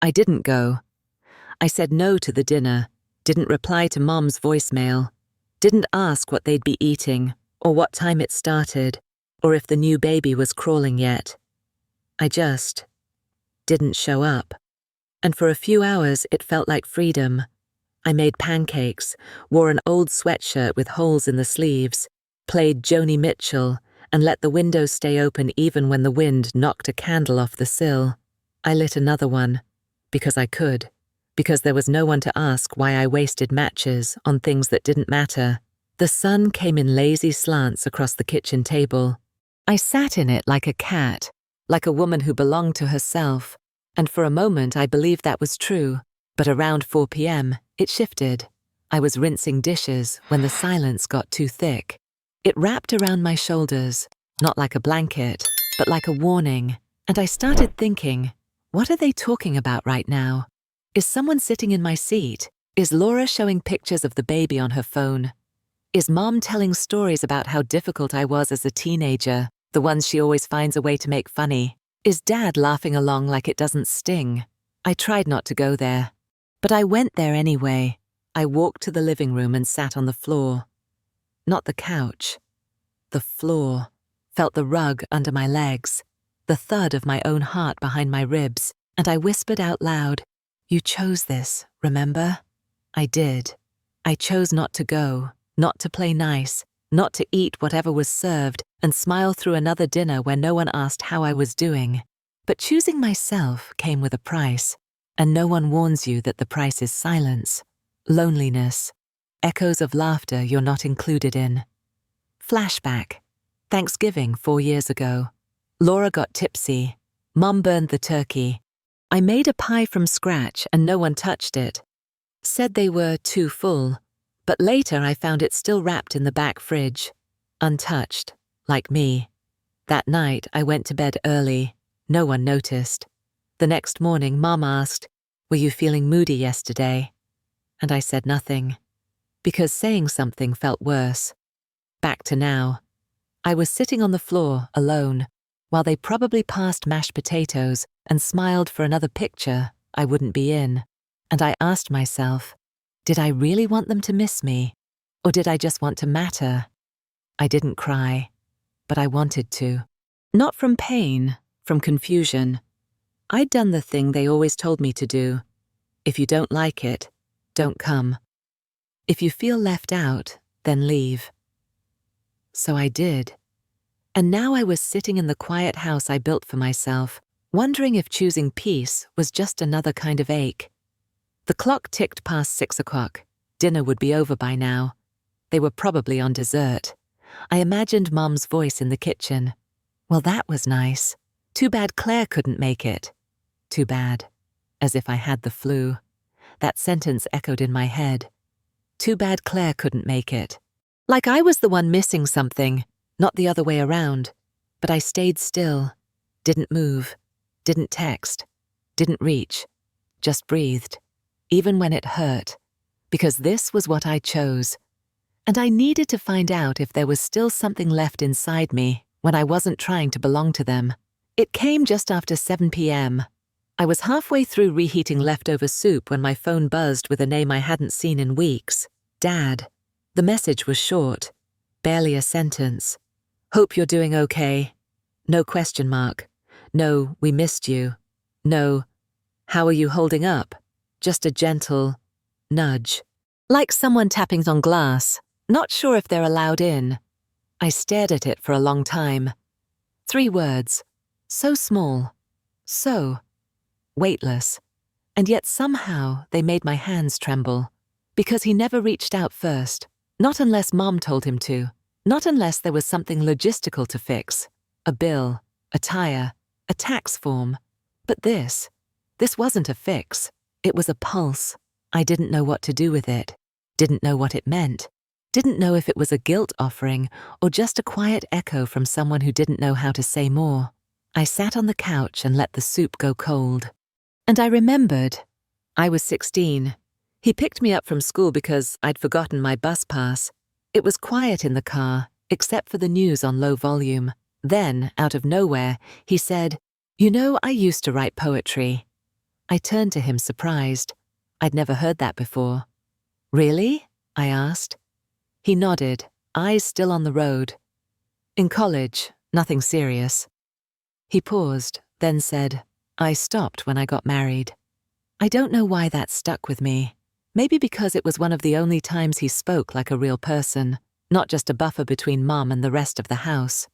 I didn't go. I said no to the dinner, didn't reply to Mom's voicemail, didn't ask what they'd be eating, or what time it started, or if the new baby was crawling yet. I just didn't show up. And for a few hours it felt like freedom. I made pancakes, wore an old sweatshirt with holes in the sleeves, played Joni Mitchell, and let the windows stay open even when the wind knocked a candle off the sill. I lit another one, because I could, because there was no one to ask why I wasted matches on things that didn't matter. The sun came in lazy slants across the kitchen table. I sat in it like a cat, like a woman who belonged to herself, and for a moment I believed that was true, but around 4 p.m., it shifted. I was rinsing dishes when the silence got too thick. It wrapped around my shoulders, not like a blanket, but like a warning, and I started thinking, what are they talking about right now? Is someone sitting in my seat? Is Laura showing pictures of the baby on her phone? Is Mom telling stories about how difficult I was as a teenager, the ones she always finds a way to make funny? Is Dad laughing along like it doesn't sting? I tried not to go there, but I went there anyway. I walked to the living room and sat on the floor. Not the couch. The floor. Felt the rug under my legs, the thud of my own heart behind my ribs, and I whispered out loud, "You chose this, remember?" I did. I chose not to go, not to play nice, not to eat whatever was served and smile through another dinner where no one asked how I was doing. But choosing myself came with a price, and no one warns you that the price is silence, loneliness, echoes of laughter you're not included in. Flashback. Thanksgiving 4 years ago. Laura got tipsy. Mom burned the turkey. I made a pie from scratch and no one touched it. Said they were too full, but later I found it still wrapped in the back fridge, untouched, like me. That night I went to bed early. No one noticed. The next morning Mom asked, "Were you feeling moody yesterday?" And I said nothing, because saying something felt worse. Back to now. I was sitting on the floor, alone, while they probably passed mashed potatoes and smiled for another picture I wouldn't be in. And I asked myself, did I really want them to miss me? Or did I just want to matter? I didn't cry, but I wanted to. Not from pain, from confusion. I'd done the thing they always told me to do. If you don't like it, don't come. If you feel left out, then leave. So I did. And now I was sitting in the quiet house I built for myself, wondering if choosing peace was just another kind of ache. The clock ticked past 6 o'clock. Dinner would be over by now. They were probably on dessert. I imagined Mom's voice in the kitchen. Well, that was nice. Too bad Claire couldn't make it. Too bad. As if I had the flu. That sentence echoed in my head. Too bad Claire couldn't make it. Like I was the one missing something, not the other way around. But I stayed still, didn't move, didn't text, didn't reach, just breathed, even when it hurt, because this was what I chose. And I needed to find out if there was still something left inside me when I wasn't trying to belong to them. It came just after 7 p.m. I was halfway through reheating leftover soup when my phone buzzed with a name I hadn't seen in weeks. Dad. The message was short, barely a sentence. Hope you're doing okay. No question mark. No, we missed you. No, how are you holding up? Just a gentle nudge. Like someone tapping on glass, not sure if they're allowed in. I stared at it for a long time. 3 words. So small. So weightless. And yet somehow they made my hands tremble. Because he never reached out first. Not unless Mom told him to. Not unless there was something logistical to fix. A bill, a tire, a tax form. But this wasn't a fix. It was a pulse. I didn't know what to do with it. Didn't know what it meant. Didn't know if it was a guilt offering or just a quiet echo from someone who didn't know how to say more. I sat on the couch and let the soup go cold. And I remembered. I was 16. He picked me up from school because I'd forgotten my bus pass. It was quiet in the car, except for the news on low volume. Then, out of nowhere, he said, "You know, I used to write poetry." I turned to him surprised. I'd never heard that before. Really? I asked. He nodded, eyes still on the road. In college, nothing serious. He paused, then said, I stopped when I got married. I don't know why that stuck with me. Maybe because it was one of the only times he spoke like a real person, not just a buffer between Mom and the rest of the house.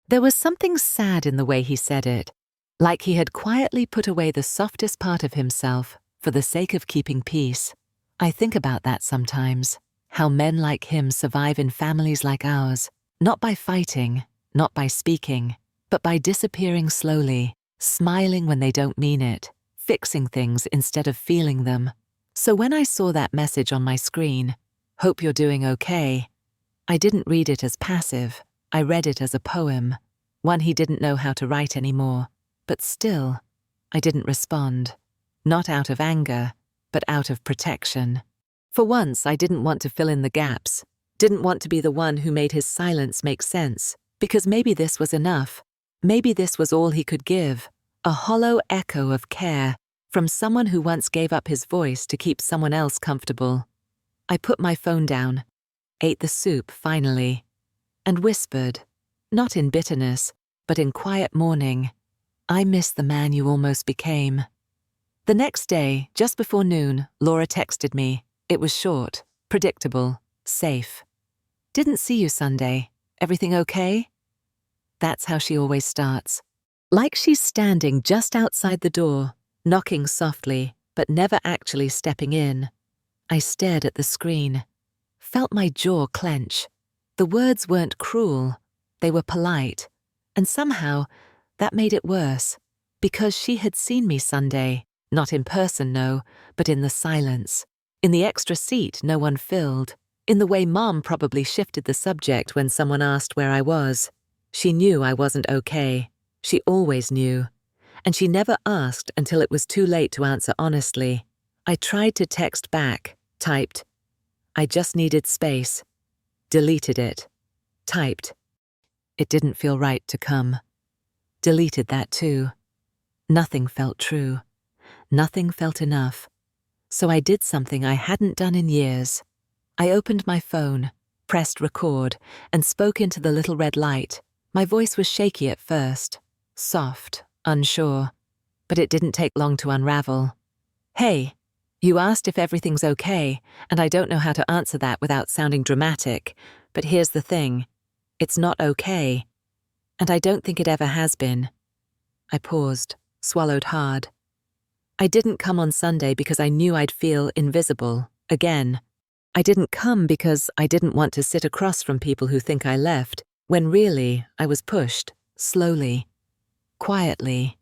There was something sad in the way he said it, like he had quietly put away the softest part of himself for the sake of keeping peace. I think about that sometimes, how men like him survive in families like ours, not by fighting, not by speaking, but by disappearing slowly, smiling when they don't mean it, fixing things instead of feeling them. So when I saw that message on my screen, "Hope you're doing okay," I didn't read it as passive. I read it as a poem, one he didn't know how to write anymore. But still, I didn't respond. Not out of anger, but out of protection. For once, I didn't want to fill in the gaps, didn't want to be the one who made his silence make sense, because maybe this was enough. Maybe this was all he could give, a hollow echo of care from someone who once gave up his voice to keep someone else comfortable. I put my phone down, ate the soup finally, and whispered, not in bitterness, but in quiet mourning, I miss the man you almost became. The next day, just before noon, Laura texted me. It was short, predictable, safe. Didn't see you Sunday. Everything okay? That's how she always starts. Like she's standing just outside the door, knocking softly, but never actually stepping in. I stared at the screen, felt my jaw clench. The words weren't cruel, they were polite, and somehow that made it worse, because she had seen me Sunday, not in person, no, but in the silence, in the extra seat no one filled, in the way Mom probably shifted the subject when someone asked where I was. She knew I wasn't okay. She always knew. And she never asked until it was too late to answer honestly. I tried to text back, typed. I just needed space. Deleted it. Typed. It didn't feel right to come. Deleted that too. Nothing felt true. Nothing felt enough. So I did something I hadn't done in years. I opened my phone, pressed record, and spoke into the little red light. My voice was shaky at first, soft, unsure, but it didn't take long to unravel. Hey, you asked if everything's okay, and I don't know how to answer that without sounding dramatic, but here's the thing. It's not okay. And I don't think it ever has been. I paused, swallowed hard. I didn't come on Sunday because I knew I'd feel invisible, again. I didn't come because I didn't want to sit across from people who think I left, when really I was pushed, slowly, quietly,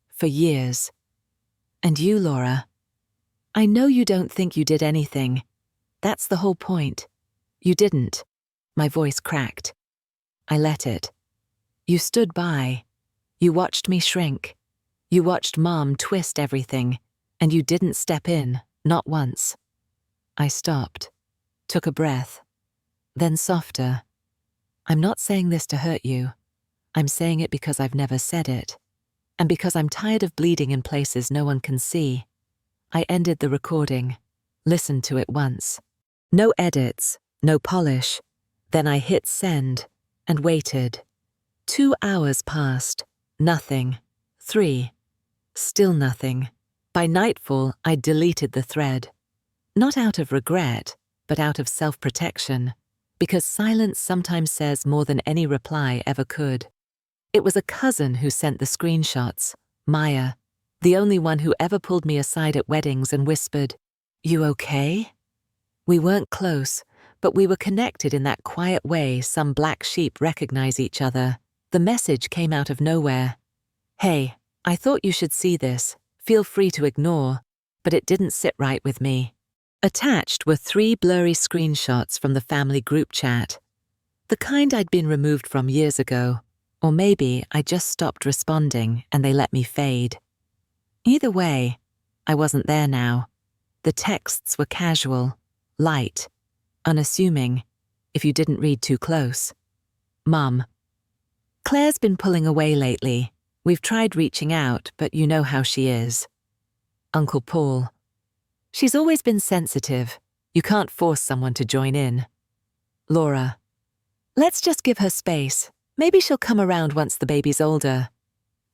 for years. And you, Laura, I know you don't think you did anything. That's the whole point. You didn't. My voice cracked. I let it. You stood by. You watched me shrink. You watched Mom twist everything, and you didn't step in, not once. I stopped, took a breath, then softer. I'm not saying this to hurt you. I'm saying it because I've never said it, and because I'm tired of bleeding in places no one can see. I ended the recording, listened to it once. No edits, no polish. Then I hit send and waited. 2 hours passed. Nothing. 3. Still nothing. By nightfall, I deleted the thread. Not out of regret, but out of self-protection, because silence sometimes says more than any reply ever could. It was a cousin who sent the screenshots, Maya, the only one who ever pulled me aside at weddings and whispered, "You okay?" We weren't close, but we were connected in that quiet way some black sheep recognize each other. The message came out of nowhere. Hey, I thought you should see this. Feel free to ignore, but it didn't sit right with me. Attached were 3 blurry screenshots from the family group chat. The kind I'd been removed from years ago, or maybe I just stopped responding and they let me fade. Either way, I wasn't there now. The texts were casual, light, unassuming, if you didn't read too close. Mum. Claire's been pulling away lately. We've tried reaching out, but you know how she is. Uncle Paul. She's always been sensitive. You can't force someone to join in. Laura. Let's just give her space. Maybe she'll come around once the baby's older.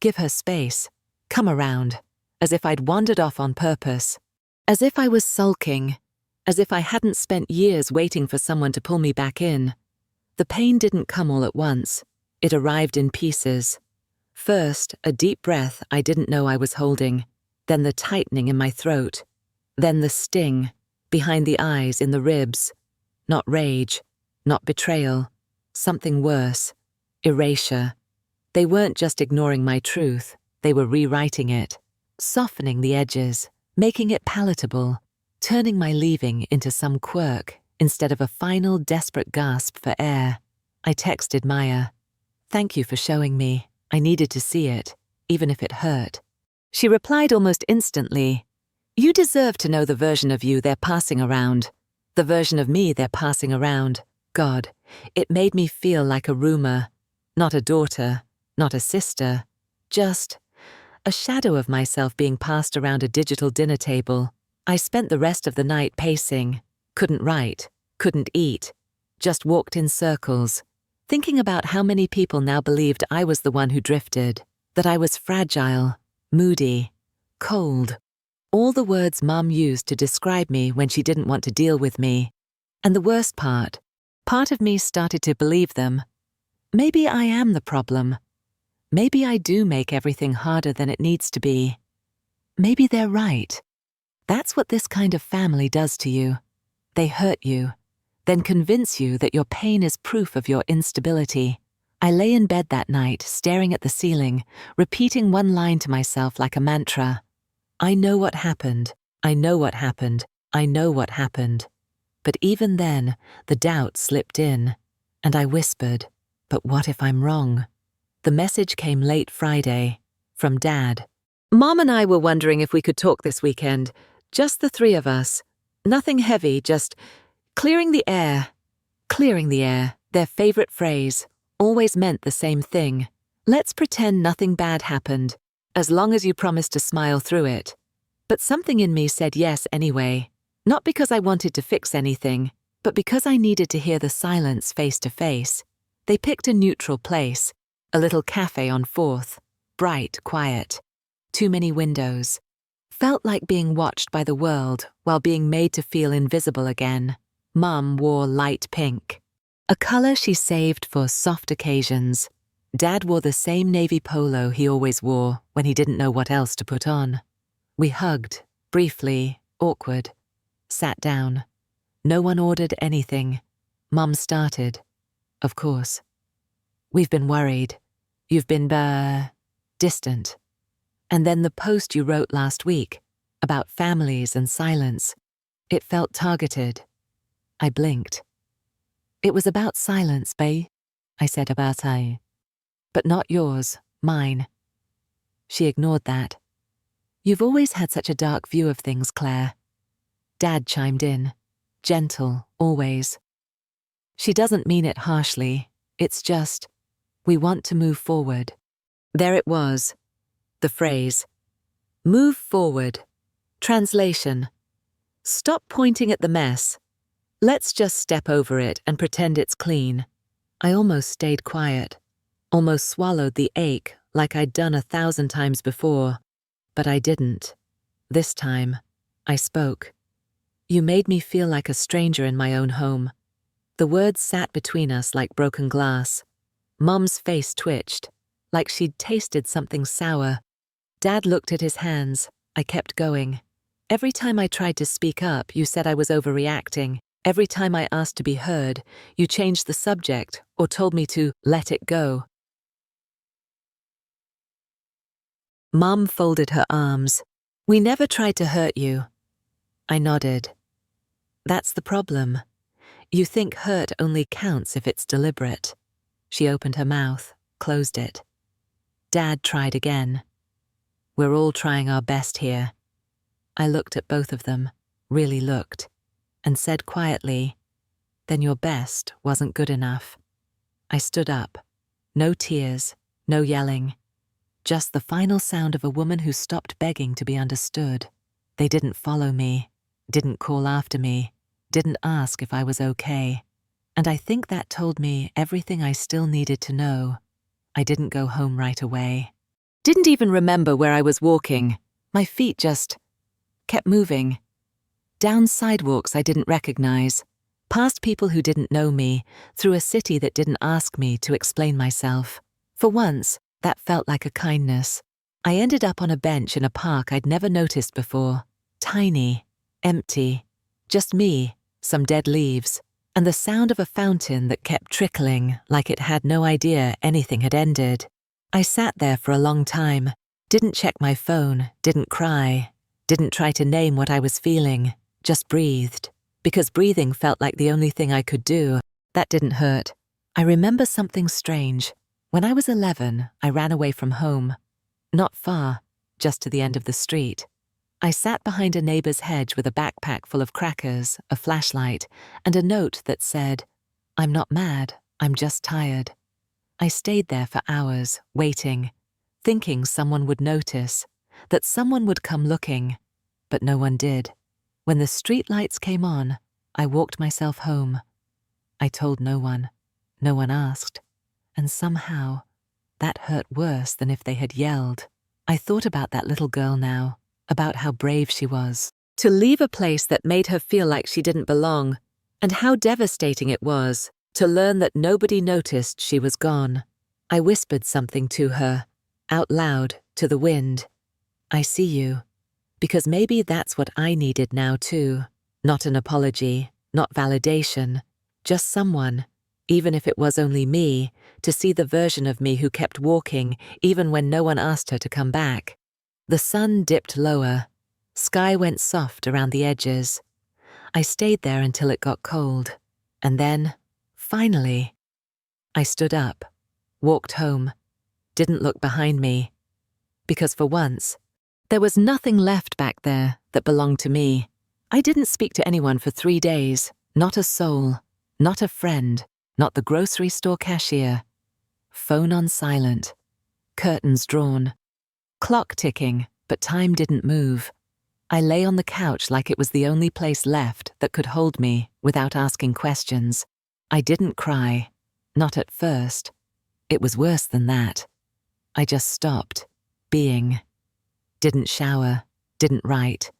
Give her space. Come around. As if I'd wandered off on purpose. As if I was sulking. As if I hadn't spent years waiting for someone to pull me back in. The pain didn't come all at once. It arrived in pieces. First, a deep breath I didn't know I was holding. Then the tightening in my throat. Then the sting, behind the eyes, in the ribs. Not rage, not betrayal. Something worse. Erasure. They weren't just ignoring my truth, they were rewriting it. Softening the edges, making it palatable. Turning my leaving into some quirk instead of a final desperate gasp for air. I texted Maya. Thank you for showing me. I needed to see it, even if it hurt. She replied almost instantly. You deserve to know the version of you they're passing around. The version of me they're passing around. God, it made me feel like a rumor. Not a daughter, not a sister. Just a shadow of myself being passed around a digital dinner table. I spent the rest of the night pacing. Couldn't write, couldn't eat. Just walked in circles, thinking about how many people now believed I was the one who drifted. That I was fragile, moody, cold. All the words Mum used to describe me when she didn't want to deal with me. And the worst part of me started to believe them. Maybe I am the problem. Maybe I do make everything harder than it needs to be. Maybe they're right. That's what this kind of family does to you. They hurt you, then convince you that your pain is proof of your instability. I lay in bed that night, staring at the ceiling, repeating one line to myself like a mantra. I know what happened. I know what happened. I know what happened. But even then, the doubt slipped in, and I whispered, but what if I'm wrong? The message came late Friday, from Dad. Mom and I were wondering if we could talk this weekend, just the three of us. Nothing heavy, just clearing the air. Clearing the air, their favorite phrase, always meant the same thing. Let's pretend nothing bad happened, as long as you promise to smile through it. But something in me said yes anyway, not because I wanted to fix anything, but because I needed to hear the silence face to face. They picked a neutral place, a little cafe on 4th, bright, quiet. Too many windows. Felt like being watched by the world while being made to feel invisible again. Mum wore light pink, a color she saved for soft occasions. Dad wore the same navy polo he always wore when he didn't know what else to put on. We hugged, briefly, awkward. Sat down. No one ordered anything. Mum started. Of course. We've been worried. You've been, distant. And then the post you wrote last week, about families and silence. It felt targeted. I blinked. It was about silence, bae, I said about I. But not yours, mine. She ignored that. You've always had such a dark view of things, Claire. Dad chimed in. Gentle, always. She doesn't mean it harshly. It's just, we want to move forward. There it was. The phrase. Move forward. Translation. Stop pointing at the mess. Let's just step over it and pretend it's clean. I almost stayed quiet. Almost swallowed the ache like I'd done 1,000 times before. But I didn't. This time, I spoke. You made me feel like a stranger in my own home. The words sat between us like broken glass. Mum's face twitched, like she'd tasted something sour. Dad looked at his hands. I kept going. Every time I tried to speak up, you said I was overreacting. Every time I asked to be heard, you changed the subject or told me to let it go. Mum folded her arms. We never tried to hurt you. I nodded. That's the problem. You think hurt only counts if it's deliberate. She opened her mouth, closed it. Dad tried again. We're all trying our best here. I looked at both of them, really looked, and said quietly, then your best wasn't good enough. I stood up. No tears, no yelling. Just the final sound of a woman who stopped begging to be understood. They didn't follow me, didn't call after me, didn't ask if I was okay. And I think that told me everything I still needed to know. I didn't go home right away. Didn't even remember where I was walking. My feet just kept moving. Down sidewalks I didn't recognize, past people who didn't know me, through a city that didn't ask me to explain myself. For once, that felt like a kindness. I ended up on a bench in a park I'd never noticed before. Tiny, empty, just me, some dead leaves, and the sound of a fountain that kept trickling like it had no idea anything had ended. I sat there for a long time, didn't check my phone, didn't cry, didn't try to name what I was feeling, just breathed. Because breathing felt like the only thing I could do. That didn't hurt. I remember something strange. When I was 11, I ran away from home. Not far, just to the end of the street. I sat behind a neighbor's hedge with a backpack full of crackers, a flashlight, and a note that said, "I'm not mad, I'm just tired." I stayed there for hours, waiting, thinking someone would notice, that someone would come looking, but no one did. When the street lights came on, I walked myself home. I told no one. No one asked. And somehow, that hurt worse than if they had yelled. I thought about that little girl now, about how brave she was. To leave a place that made her feel like she didn't belong, and how devastating it was to learn that nobody noticed she was gone. I whispered something to her, out loud, to the wind. "I see you." Because maybe that's what I needed now too. Not an apology, not validation, just someone, even if it was only me, to see the version of me who kept walking even when no one asked her to come back. The sun dipped lower. Sky went soft around the edges. I stayed there until it got cold. And then, finally, I stood up, walked home, didn't look behind me. Because for once, there was nothing left back there that belonged to me. I didn't speak to anyone for 3 days, not a soul, not a friend, not the grocery store cashier. Phone on silent, curtains drawn, clock ticking, but time didn't move. I lay on the couch like it was the only place left that could hold me without asking questions. I didn't cry, not at first. It was worse than that. I just stopped, being. Didn't shower, didn't write,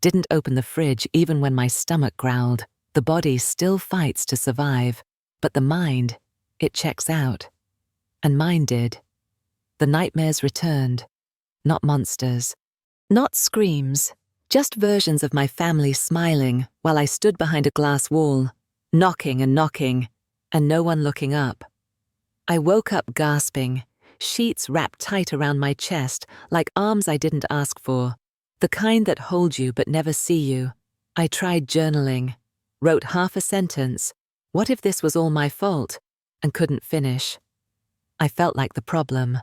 didn't open the fridge even when my stomach growled. The body still fights to survive, but the mind, it checks out. And mine did. The nightmares returned. Not monsters. Not screams. Just versions of my family smiling while I stood behind a glass wall, knocking, and no one looking up. I woke up gasping, sheets wrapped tight around my chest like arms I didn't ask for, the kind that hold you but never see you. I tried journaling, wrote half a sentence, what if this was all my fault, and couldn't finish. I felt like the problem,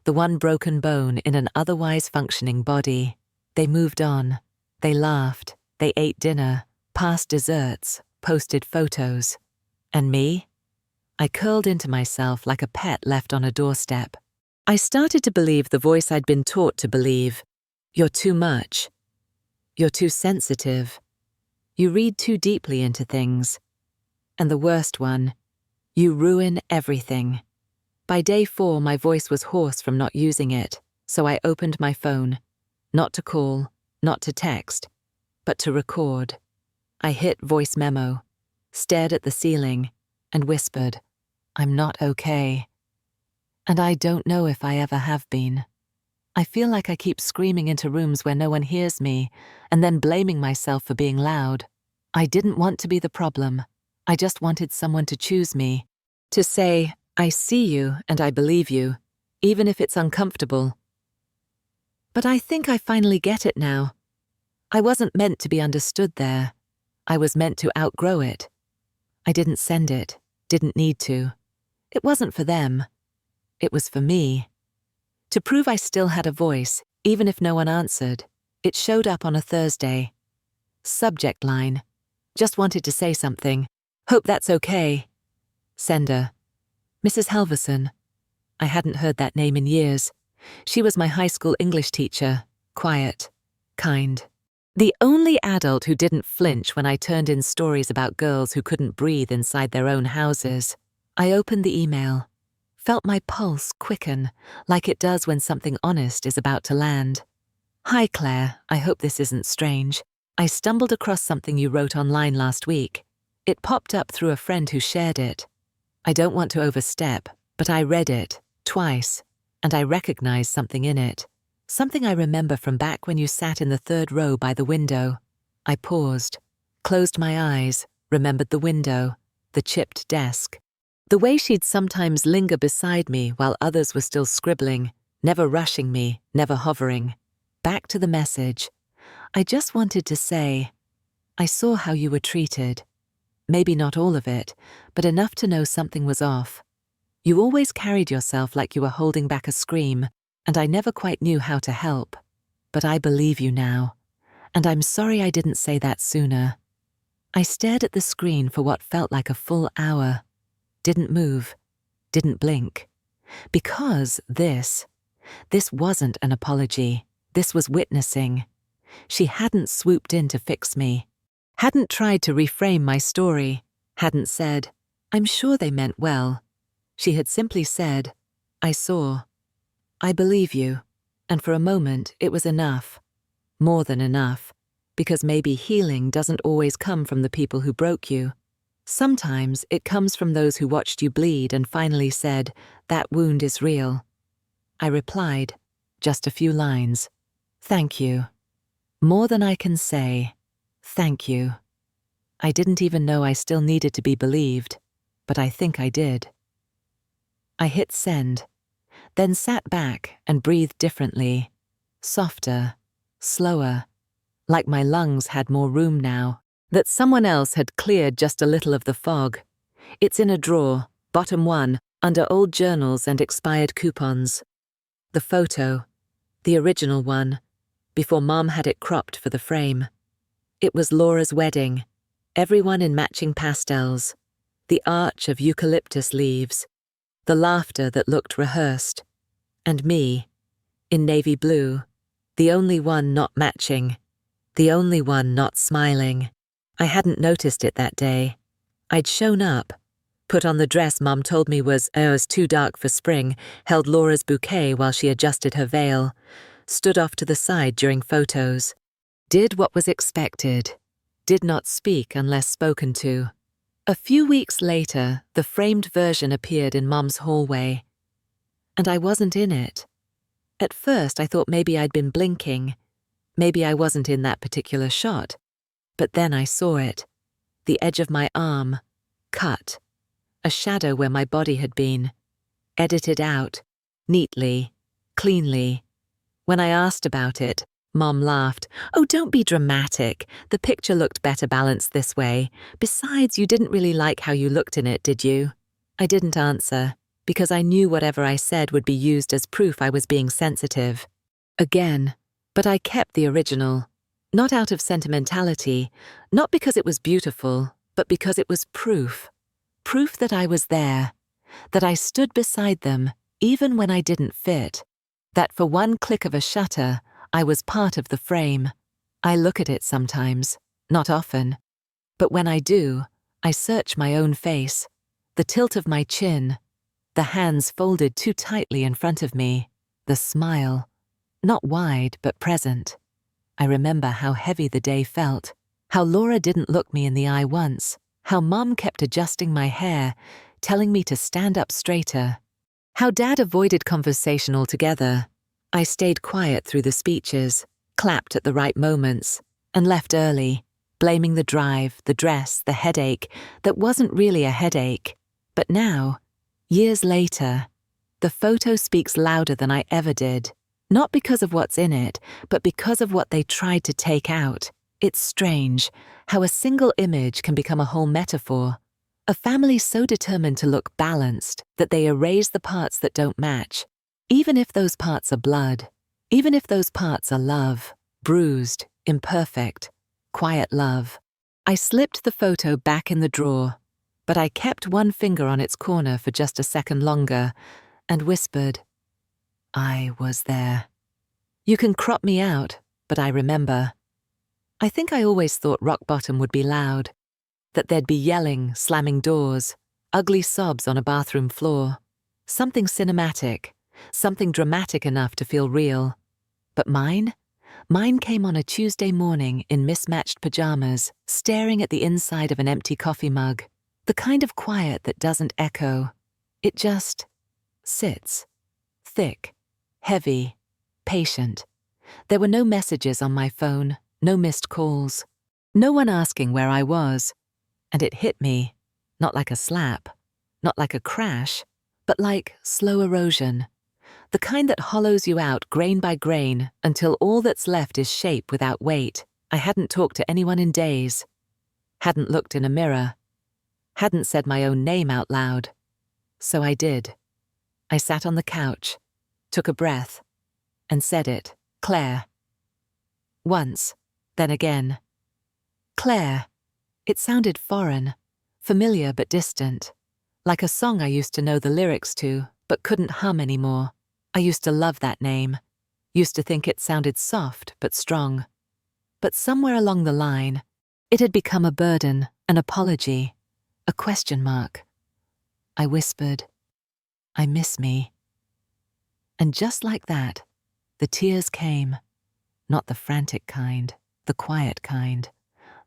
the one broken bone in an otherwise functioning body. They moved on. They laughed. They ate dinner, passed desserts, posted photos. And me? I curled into myself like a pet left on a doorstep. I started to believe the voice I'd been taught to believe. You're too much. You're too sensitive. You read too deeply into things. And the worst one, you ruin everything. By day 4, my voice was hoarse from not using it, so I opened my phone. Not to call, not to text, but to record. I hit voice memo, stared at the ceiling, and whispered, "I'm not okay." And I don't know if I ever have been. I feel like I keep screaming into rooms where no one hears me, and then blaming myself for being loud. I didn't want to be the problem. I just wanted someone to choose me, to say, "I see you and I believe you," even if it's uncomfortable. But I think I finally get it now. I wasn't meant to be understood there. I was meant to outgrow it. I didn't send it, didn't need to. It wasn't for them. It was for me. To prove I still had a voice, even if no one answered, it showed up on a Thursday. Subject line. Just wanted to say something. Hope that's okay. Sender. Mrs. Halverson. I hadn't heard that name in years. She was my high school English teacher, quiet, kind. The only adult who didn't flinch when I turned in stories about girls who couldn't breathe inside their own houses. I opened the email, felt my pulse quicken, like it does when something honest is about to land. Hi Claire, I hope this isn't strange. I stumbled across something you wrote online last week. It popped up through a friend who shared it. I don't want to overstep, but I read it, twice, and I recognized something in it. Something I remember from back when you sat in the third row by the window. I paused, closed my eyes, remembered the window, the chipped desk. The way she'd sometimes linger beside me while others were still scribbling, never rushing me, never hovering. Back to the message. I just wanted to say, I saw how you were treated. Maybe not all of it, but enough to know something was off. You always carried yourself like you were holding back a scream, and I never quite knew how to help. But I believe you now, and I'm sorry I didn't say that sooner. I stared at the screen for what felt like a full hour. Didn't move, didn't blink. Because this wasn't an apology. This was witnessing. She hadn't swooped in to fix me, hadn't tried to reframe my story, hadn't said, I'm sure they meant well. She had simply said, I saw. I believe you. And for a moment, it was enough. More than enough. Because maybe healing doesn't always come from the people who broke you. Sometimes it comes from those who watched you bleed and finally said, that wound is real. I replied, just a few lines. Thank you. More than I can say. Thank you. I didn't even know I still needed to be believed, but I think I did. I hit send, then sat back and breathed differently, softer, slower, like my lungs had more room now, that someone else had cleared just a little of the fog. It's in a drawer, bottom one, under old journals and expired coupons. The photo, the original one, before Mom had it cropped for the frame. It was Laura's wedding, everyone in matching pastels, the arch of eucalyptus leaves, the laughter that looked rehearsed, and me, in navy blue, the only one not matching, the only one not smiling. I hadn't noticed it that day. I'd shown up, put on the dress Mom told me was too dark for spring, held Laura's bouquet while she adjusted her veil, stood off to the side during photos, did what was expected, did not speak unless spoken to. A few weeks later, the framed version appeared in Mom's hallway, and I wasn't in it. At first, I thought maybe I'd been blinking, maybe I wasn't in that particular shot, but then I saw it, the edge of my arm, cut, a shadow where my body had been, edited out, neatly, cleanly. When I asked about it, Mom laughed. Oh, don't be dramatic. The picture looked better balanced this way. Besides, you didn't really like how you looked in it, did you? I didn't answer, because I knew whatever I said would be used as proof I was being sensitive. Again, but I kept the original. Not out of sentimentality, not because it was beautiful, but because it was proof. Proof that I was there, that I stood beside them even when I didn't fit, that for one click of a shutter, I was part of the frame. I look at it sometimes, not often, but when I do, I search my own face, the tilt of my chin, the hands folded too tightly in front of me, the smile, not wide but present. I remember how heavy the day felt, how Laura didn't look me in the eye once, how Mom kept adjusting my hair, telling me to stand up straighter, how Dad avoided conversation altogether. I stayed quiet through the speeches, clapped at the right moments, and left early, blaming the drive, the dress, the headache that wasn't really a headache. But now, years later, the photo speaks louder than I ever did, not because of what's in it, but because of what they tried to take out. It's strange how a single image can become a whole metaphor. A family so determined to look balanced that they erase the parts that don't match, even if those parts are blood, even if those parts are love, bruised, imperfect, quiet love. I slipped the photo back in the drawer, but I kept one finger on its corner for just a second longer and whispered, I was there. You can crop me out, but I remember. I think I always thought rock bottom would be loud, that there'd be yelling, slamming doors, ugly sobs on a bathroom floor. Something cinematic, something dramatic enough to feel real. But mine came on a Tuesday morning in mismatched pajamas, staring at the inside of an empty coffee mug. The kind of quiet that doesn't echo. It just sits. Thick, heavy, patient. There were no messages on my phone, no missed calls. No one asking where I was. And it hit me, not like a slap, not like a crash, but like slow erosion. The kind that hollows you out grain by grain until all that's left is shape without weight. I hadn't talked to anyone in days. Hadn't looked in a mirror. Hadn't said my own name out loud. So I did. I sat on the couch, took a breath, and said it, Claire. Once, then again. Claire. It sounded foreign, familiar but distant, like a song I used to know the lyrics to, but couldn't hum anymore. I used to love that name, used to think it sounded soft but strong. But somewhere along the line, it had become a burden, an apology, a question mark. I whispered, I miss me. And just like that, the tears came, not the frantic kind, the quiet kind,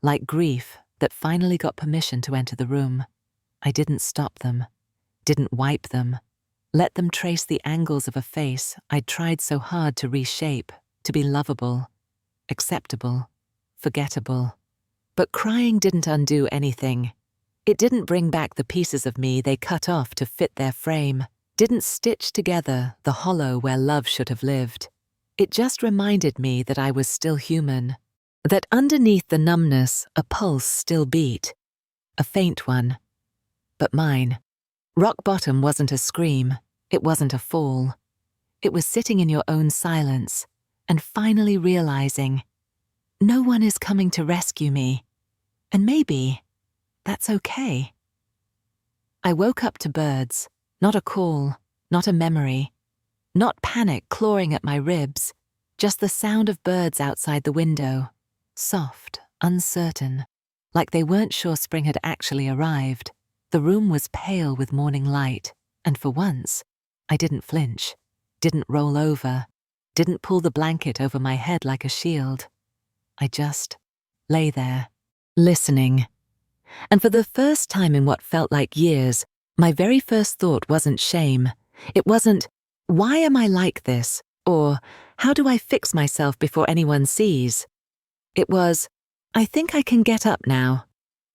like grief that finally got permission to enter the room. I didn't stop them, didn't wipe them, let them trace the angles of a face I'd tried so hard to reshape, to be lovable, acceptable, forgettable. But crying didn't undo anything. It didn't bring back the pieces of me they cut off to fit their frame, didn't stitch together the hollow where love should have lived. It just reminded me that I was still human, that underneath the numbness a pulse still beat, a faint one. But mine. Rock bottom wasn't a scream, it wasn't a fall. It was sitting in your own silence and finally realizing, no one is coming to rescue me, and maybe that's okay. I woke up to birds, not a call, not a memory, not panic clawing at my ribs, just the sound of birds outside the window, soft, uncertain, like they weren't sure spring had actually arrived. The room was pale with morning light, and for once, I didn't flinch, didn't roll over, didn't pull the blanket over my head like a shield. I just lay there, listening. And for the first time in what felt like years, my very first thought wasn't shame. It wasn't, why am I like this? Or, how do I fix myself before anyone sees? It was, I think I can get up now.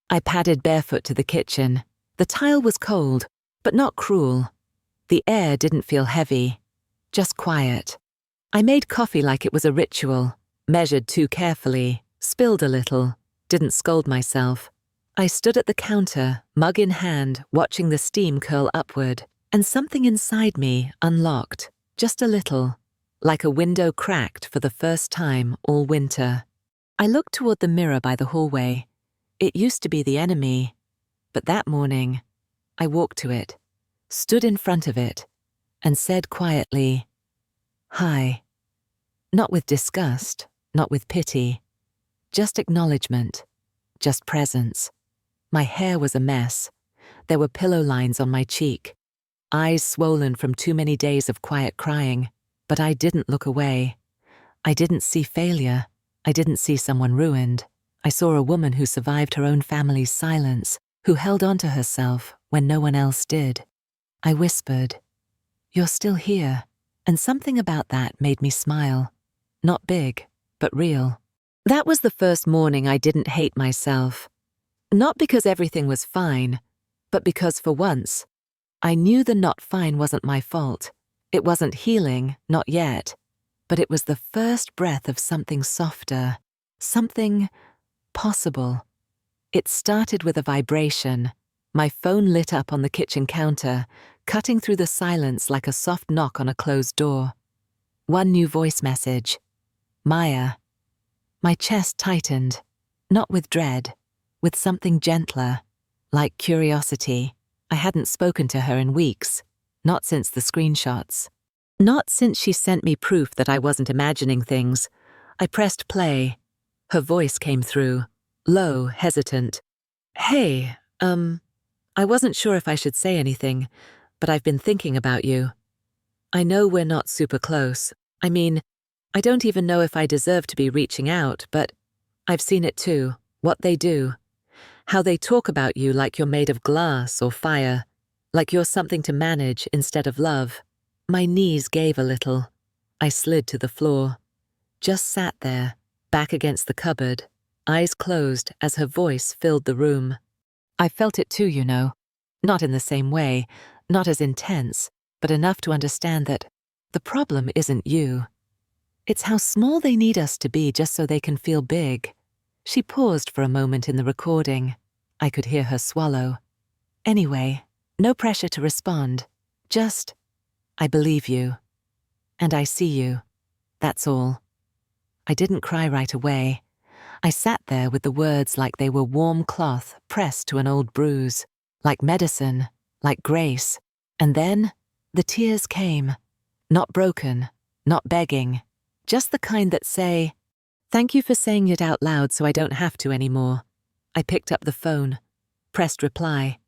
I padded barefoot to the kitchen. The tile was cold, but not cruel. The air didn't feel heavy, just quiet. I made coffee like it was a ritual, measured too carefully, spilled a little, didn't scold myself. I stood at the counter, mug in hand, watching the steam curl upward, and something inside me unlocked, just a little, like a window cracked for the first time all winter. I looked toward the mirror by the hallway. It used to be the enemy, but that morning, I walked to it, stood in front of it, and said quietly, hi. Not with disgust, not with pity, just acknowledgement, just presence. My hair was a mess. There were pillow lines on my cheek, eyes swollen from too many days of quiet crying, but I didn't look away. I didn't see failure. I didn't see someone ruined. I saw a woman who survived her own family's silence, who held on to herself when no one else did. I whispered, you're still here, and something about that made me smile. Not big, but real. That was the first morning I didn't hate myself. Not because everything was fine, but because for once, I knew the not fine wasn't my fault. It wasn't healing, not yet, but it was the first breath of something softer, something possible. It started with a vibration. My phone lit up on the kitchen counter, cutting through the silence like a soft knock on a closed door. One new voice message. Maya. My chest tightened, not with dread, with something gentler, like curiosity. I hadn't spoken to her in weeks, not since the screenshots. Not since she sent me proof that I wasn't imagining things. I pressed play. Her voice came through, low, hesitant. Hey, I wasn't sure if I should say anything, but I've been thinking about you. I know we're not super close. I mean, I don't even know if I deserve to be reaching out, but I've seen it too, what they do. How they talk about you like you're made of glass or fire, like you're something to manage instead of love. My knees gave a little. I slid to the floor. Just sat there, back against the cupboard, eyes closed as her voice filled the room. I felt it too, you know. Not in the same way, not as intense, but enough to understand that the problem isn't you. It's how small they need us to be just so they can feel big. She paused for a moment in the recording. I could hear her swallow. Anyway, no pressure to respond. Just, I believe you. And I see you. That's all. I didn't cry right away. I sat there with the words like they were warm cloth pressed to an old bruise, like medicine, like grace. And then the tears came. Not broken, not begging, just the kind that say, "Thank you for saying it out loud so I don't have to anymore." I picked up the phone, pressed reply.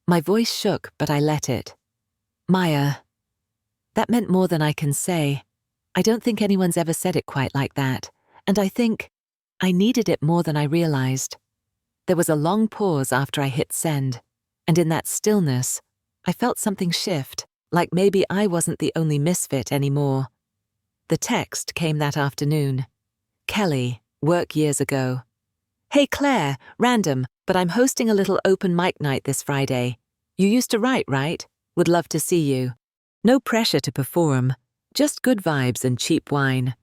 My voice shook, but I let it. Maya. That meant more than I can say. I don't think anyone's ever said it quite like that, and I think I needed it more than I realized. There was a long pause after I hit send, and in that stillness, I felt something shift, like maybe I wasn't the only misfit anymore. The text came that afternoon. Kelly, work years ago. Hey Claire, random, but I'm hosting a little open mic night this Friday. You used to write, right? Would love to see you. No pressure to perform, just good vibes and cheap wine.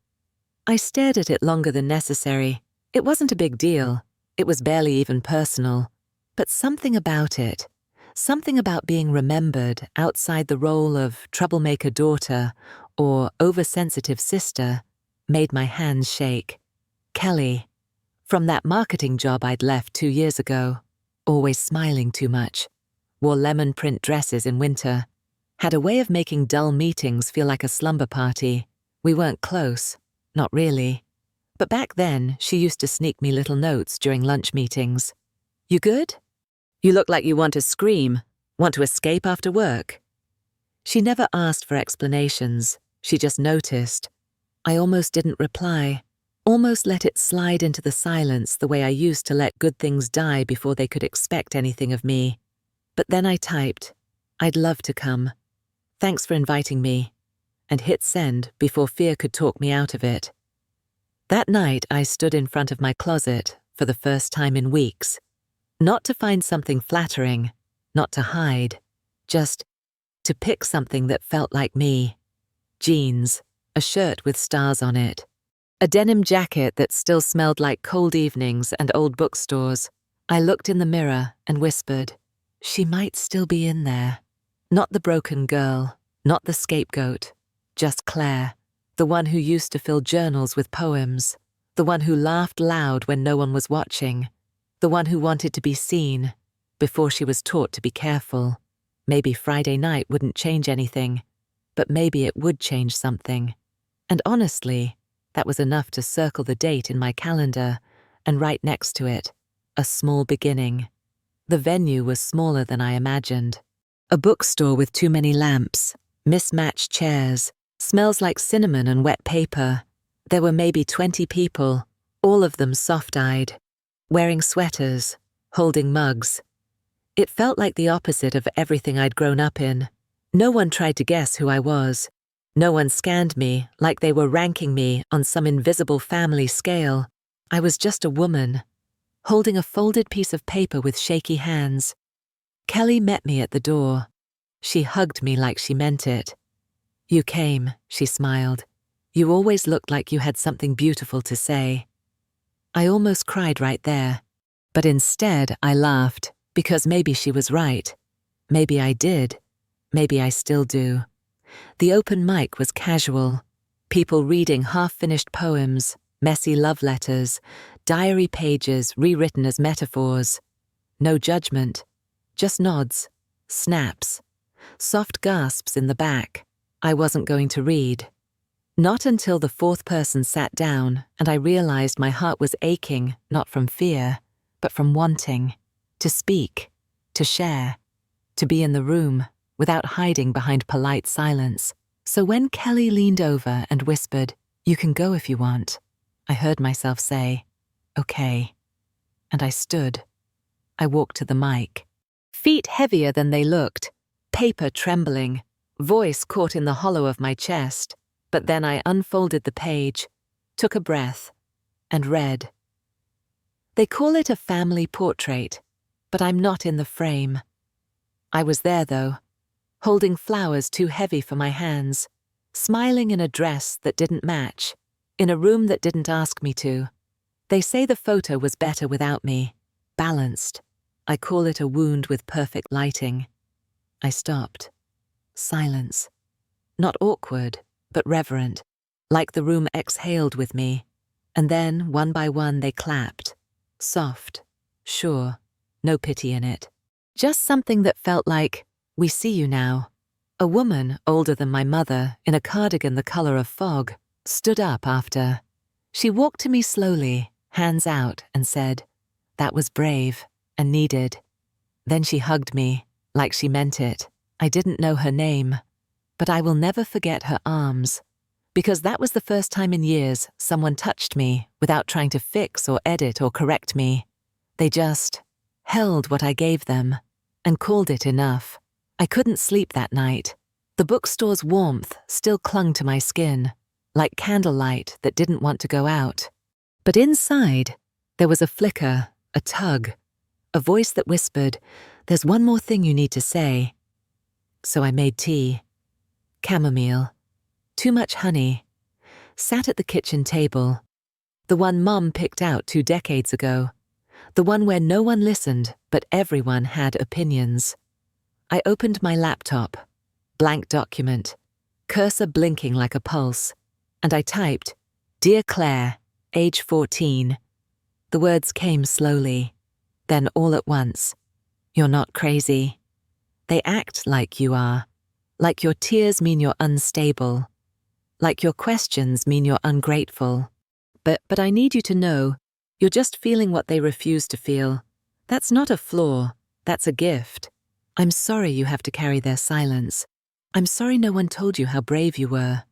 I stared at it longer than necessary. It wasn't a big deal. It was barely even personal. But something about it, something about being remembered outside the role of troublemaker daughter or oversensitive sister, made my hands shake. Kelly. From that marketing job I'd left 2 years ago. Always smiling too much. Wore lemon print dresses in winter. Had a way of making dull meetings feel like a slumber party. We weren't close. Not really. But back then, she used to sneak me little notes during lunch meetings. You good? You look like you want to scream. Want to escape after work? She never asked for explanations. She just noticed. I almost didn't reply. Almost let it slide into the silence the way I used to let good things die before they could expect anything of me. But then I typed, I'd love to come. Thanks for inviting me. And hit send before fear could talk me out of it. That night I stood in front of my closet for the first time in weeks. Not to find something flattering, not to hide, just to pick something that felt like me. Jeans, a shirt with stars on it. A denim jacket that still smelled like cold evenings and old bookstores. I looked in the mirror and whispered, she might still be in there. Not the broken girl, not the scapegoat, just Claire, the one who used to fill journals with poems, the one who laughed loud when no one was watching, the one who wanted to be seen before she was taught to be careful. Maybe Friday night wouldn't change anything, but maybe it would change something. And honestly, that was enough to circle the date in my calendar and right next to it, a small beginning. The venue was smaller than I imagined. A bookstore with too many lamps, mismatched chairs, smells like cinnamon and wet paper. There were maybe 20 people, all of them soft-eyed, wearing sweaters, holding mugs. It felt like the opposite of everything I'd grown up in. No one tried to guess who I was. No one scanned me like they were ranking me on some invisible family scale. I was just a woman, holding a folded piece of paper with shaky hands. Kelly met me at the door. She hugged me like she meant it. You came, she smiled. You always looked like you had something beautiful to say. I almost cried right there, but instead I laughed because maybe she was right. Maybe I did. Maybe I still do. The open mic was casual. People reading half-finished poems, messy love letters, diary pages rewritten as metaphors. No judgment. Just nods, snaps, soft gasps in the back. I wasn't going to read. Not until the fourth person sat down and I realized my heart was aching, not from fear, but from wanting to speak, to share, to be in the room without hiding behind polite silence. So when Kelly leaned over and whispered, "You can go if you want," I heard myself say, "Okay." And I stood. I walked to the mic. Feet heavier than they looked, paper trembling, voice caught in the hollow of my chest. But then I unfolded the page, took a breath, and read. They call it a family portrait, but I'm not in the frame. I was there, though, holding flowers too heavy for my hands, smiling in a dress that didn't match, in a room that didn't ask me to. They say the photo was better without me, balanced. I call it a wound with perfect lighting. I stopped. Silence. Not awkward, but reverent, like the room exhaled with me. And then, one by one, they clapped. Soft, sure, no pity in it. Just something that felt like, "We see you now." A woman, older than my mother, in a cardigan the color of fog, stood up after. She walked to me slowly, hands out, and said, "That was brave and needed." Then she hugged me, like she meant it. I didn't know her name, but I will never forget her arms, because that was the first time in years someone touched me without trying to fix or edit or correct me. They just held what I gave them and called it enough. I couldn't sleep that night. The bookstore's warmth still clung to my skin, like candlelight that didn't want to go out. But inside, there was a flicker, a tug, a voice that whispered, "There's one more thing you need to say." So I made tea. Chamomile. Too much honey. Sat at the kitchen table. The one Mum picked out 2 decades ago. The one where no one listened, but everyone had opinions. I opened my laptop. Blank document. Cursor blinking like a pulse. And I typed, "Dear Claire, age 14. The words came slowly. Then all at once. "You're not crazy. They act like you are. Like your tears mean you're unstable. Like your questions mean you're ungrateful. But I need you to know, you're just feeling what they refuse to feel. That's not a flaw, that's a gift. I'm sorry you have to carry their silence. I'm sorry no one told you how brave you were.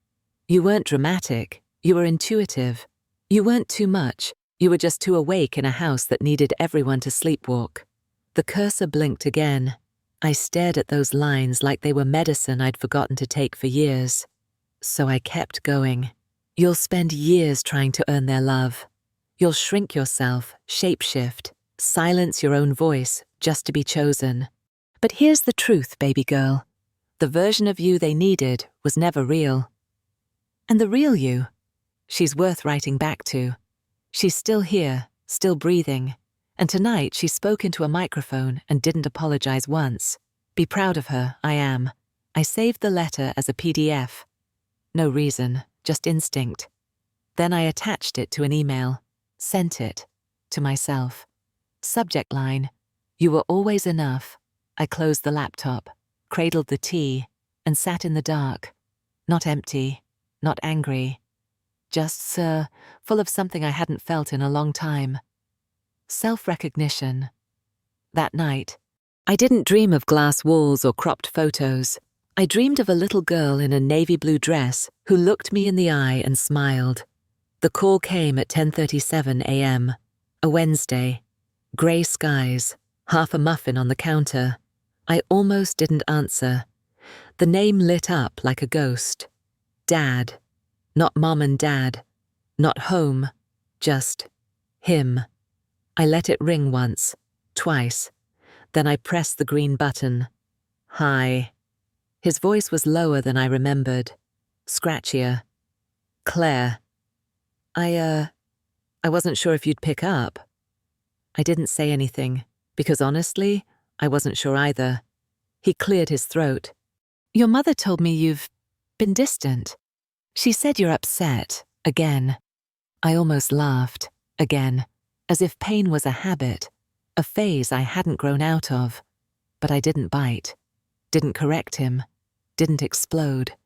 You weren't dramatic, you were intuitive. You weren't too much, you were just too awake in a house that needed everyone to sleepwalk." The cursor blinked again. I stared at those lines like they were medicine I'd forgotten to take for years. So I kept going. "You'll spend years trying to earn their love. You'll shrink yourself, shapeshift, silence your own voice just to be chosen. But here's the truth, baby girl. The version of you they needed was never real. And the real you, she's worth writing back to. She's still here, still breathing. And tonight she spoke into a microphone and didn't apologize once. Be proud of her, I am. I saved the letter as a PDF. No reason, just instinct. Then I attached it to an email, sent it, to myself. Subject line, "You were always enough." I closed the laptop, cradled the tea, and sat in the dark. Not empty, not angry. Just, full of something I hadn't felt in a long time. Self-recognition. That night, I didn't dream of glass walls or cropped photos. I dreamed of a little girl in a navy blue dress who looked me in the eye and smiled. The call came at 10:37 a.m., a Wednesday. Grey skies, half a muffin on the counter. I almost didn't answer. The name lit up like a ghost. Dad. Not Mom and Dad. Not home. Just him. I let it ring once, twice. Then I pressed the green button. "Hi." His voice was lower than I remembered, scratchier. "Claire. I wasn't sure if you'd pick up." I didn't say anything, because honestly, I wasn't sure either. He cleared his throat. "Your mother told me you've been distant. She said you're upset, again." I almost laughed, again, as if pain was a habit, a phase I hadn't grown out of. But I didn't bite, didn't correct him, didn't explode,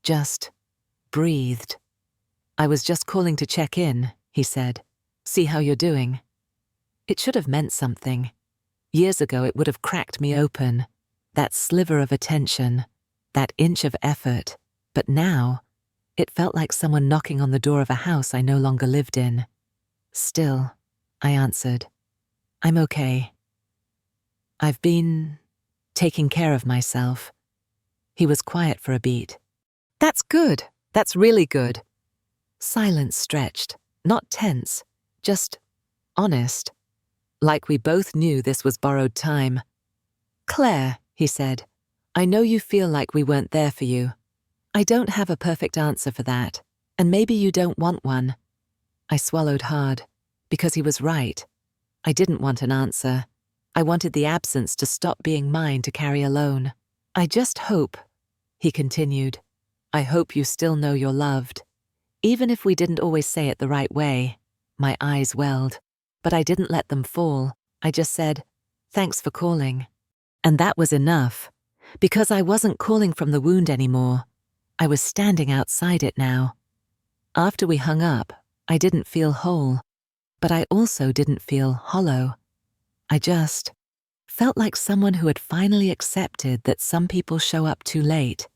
just breathed. "I was just calling to check in," he said. "See how you're doing." It should have meant something. Years ago it would have cracked me open. That sliver of attention, that inch of effort. But now, it felt like someone knocking on the door of a house I no longer lived in. "Still," I answered. "I'm okay. I've been taking care of myself." He was quiet for a beat. "That's good. That's really good." Silence stretched, not tense, just honest. Like we both knew this was borrowed time. "Claire," he said, "I know you feel like we weren't there for you. I don't have a perfect answer for that, and maybe you don't want one." I swallowed hard, because he was right. I didn't want an answer. I wanted the absence to stop being mine to carry alone. "I just hope," he continued, "I hope you still know you're loved. Even if we didn't always say it the right way." My eyes welled, but I didn't let them fall. I just said, "Thanks for calling." And that was enough, because I wasn't calling from the wound anymore. I was standing outside it now. After we hung up, I didn't feel whole, but I also didn't feel hollow. I just felt like someone who had finally accepted that some people show up too late,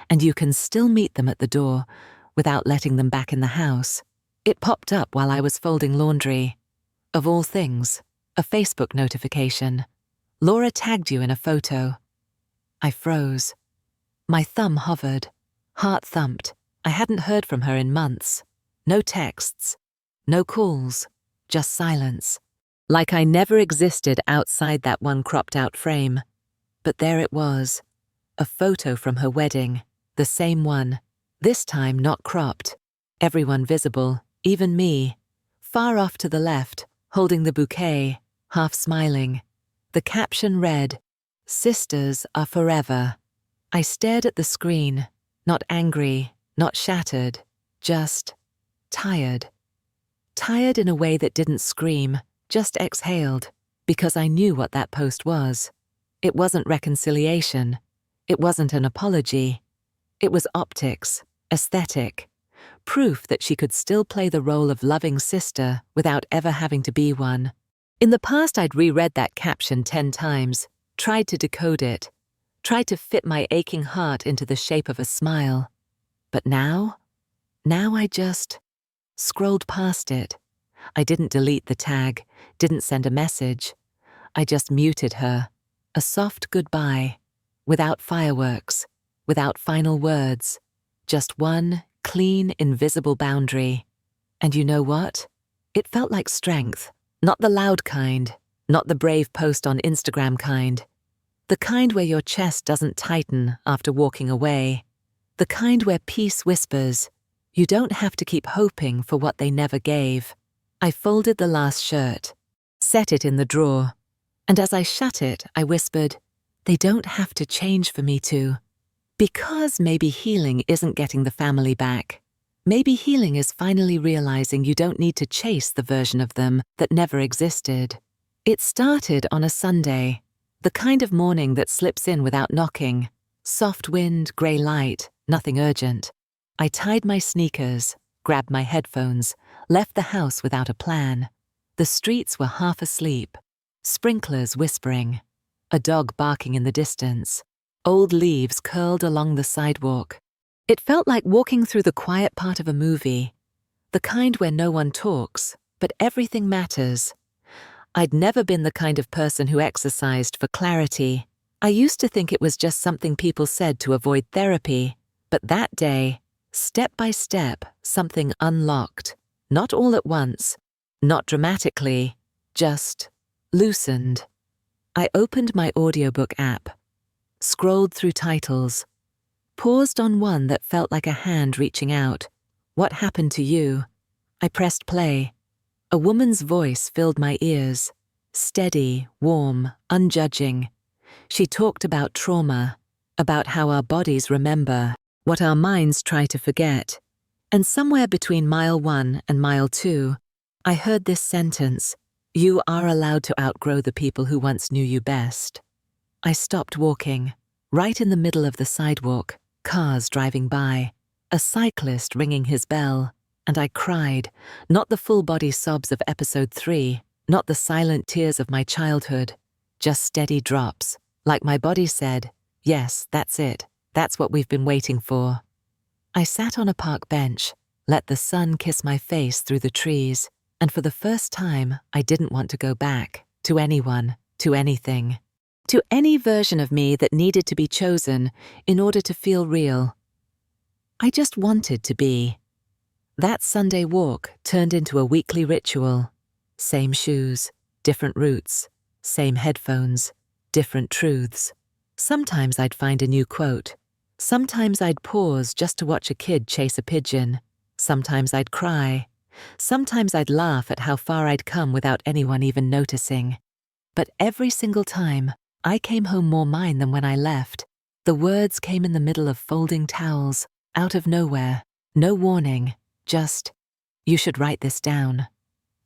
and you can still meet them at the door without letting them back in the house. It popped up while I was folding laundry. Of all things, a Facebook notification. "Laura tagged you in a photo." I froze. My thumb hovered. Heart thumped. I hadn't heard from her in months. No texts. No calls. Just silence. Like I never existed outside that one cropped-out frame. But there it was. A photo from her wedding. The same one. This time not cropped. Everyone visible, even me. Far off to the left, holding the bouquet, half smiling. The caption read, "Sisters are forever." I stared at the screen, not angry, not shattered, just tired. Tired in a way that didn't scream, just exhaled, because I knew what that post was. It wasn't reconciliation. It wasn't an apology. It was optics, aesthetic, proof that she could still play the role of loving sister without ever having to be one. In the past, I'd reread that caption 10 times, tried to decode it, tried to fit my aching heart into the shape of a smile. But now I just scrolled past it. I didn't delete the tag, didn't send a message. I just muted her. A soft goodbye, without fireworks, without final words. Just one clean, invisible boundary. And you know what? It felt like strength. Not the loud kind, not the brave post on Instagram kind. The kind where your chest doesn't tighten after walking away. The kind where peace whispers, you don't have to keep hoping for what they never gave. I folded the last shirt, set it in the drawer, and as I shut it, I whispered, they don't have to change for me to. Because maybe healing isn't getting the family back. Maybe healing is finally realizing you don't need to chase the version of them that never existed. It started on a Sunday, the kind of morning that slips in without knocking. Soft wind, grey light, nothing urgent. I tied my sneakers, grabbed my headphones, left the house without a plan. The streets were half asleep, sprinklers whispering, a dog barking in the distance, old leaves curled along the sidewalk. It felt like walking through the quiet part of a movie, the kind where no one talks, but everything matters. I'd never been the kind of person who exercised for clarity. I used to think it was just something people said to avoid therapy, but that day, step by step, something unlocked. Not all at once, not dramatically, just loosened. I opened my audiobook app, scrolled through titles, paused on one that felt like a hand reaching out. What happened to you? I pressed play. A woman's voice filled my ears, steady, warm, unjudging. She talked about trauma, about how our bodies remember, what our minds try to forget. And somewhere between mile 1 and mile 2, I heard this sentence, "You are allowed to outgrow the people who once knew you best." I stopped walking, right in the middle of the sidewalk, cars driving by, a cyclist ringing his bell. And I cried, not the full-body sobs of episode 3, not the silent tears of my childhood, just steady drops, like my body said, yes, that's it, that's what we've been waiting for. I sat on a park bench, let the sun kiss my face through the trees, and for the first time, I didn't want to go back, to anyone, to anything, to any version of me that needed to be chosen in order to feel real. I just wanted to be. That Sunday walk turned into a weekly ritual. Same shoes, different routes, same headphones, different truths. Sometimes I'd find a new quote. Sometimes I'd pause just to watch a kid chase a pigeon. Sometimes I'd cry. Sometimes I'd laugh at how far I'd come without anyone even noticing. But every single time, I came home more mine than when I left. The words came in the middle of folding towels, out of nowhere, no warning, just, you should write this down.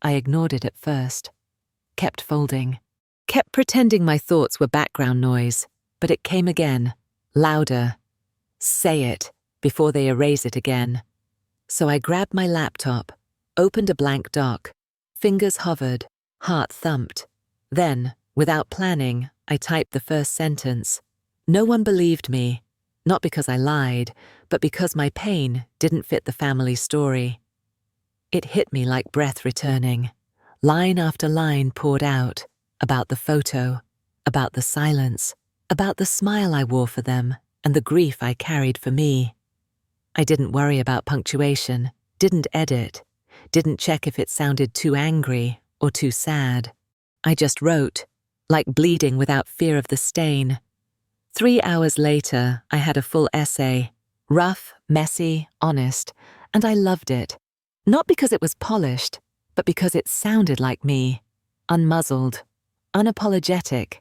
I ignored it at first. Kept folding. Kept pretending my thoughts were background noise, but it came again, louder. Say it, before they erase it again. So I grabbed my laptop, opened a blank doc. Fingers hovered, heart thumped. Then, without planning, I typed the first sentence. No one believed me, not because I lied, but because my pain didn't fit the family story. It hit me like breath returning. Line after line poured out, about the photo, about the silence, about the smile I wore for them, and the grief I carried for me. I didn't worry about punctuation, didn't edit, didn't check if it sounded too angry or too sad. I just wrote, like bleeding without fear of the stain. 3 hours later, I had a full essay, rough, messy, honest, and I loved it. Not because it was polished, but because it sounded like me, unmuzzled, unapologetic.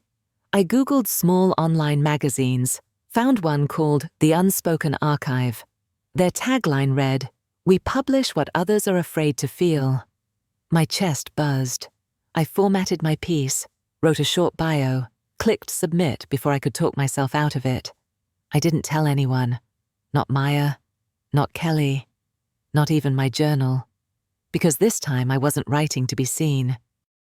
I Googled small online magazines, found one called The Unspoken Archive. Their tagline read, "We publish what others are afraid to feel." My chest buzzed. I formatted my piece, wrote a short bio, clicked submit before I could talk myself out of it. I didn't tell anyone. Not Maya, not Kelly, not even my journal. Because this time I wasn't writing to be seen.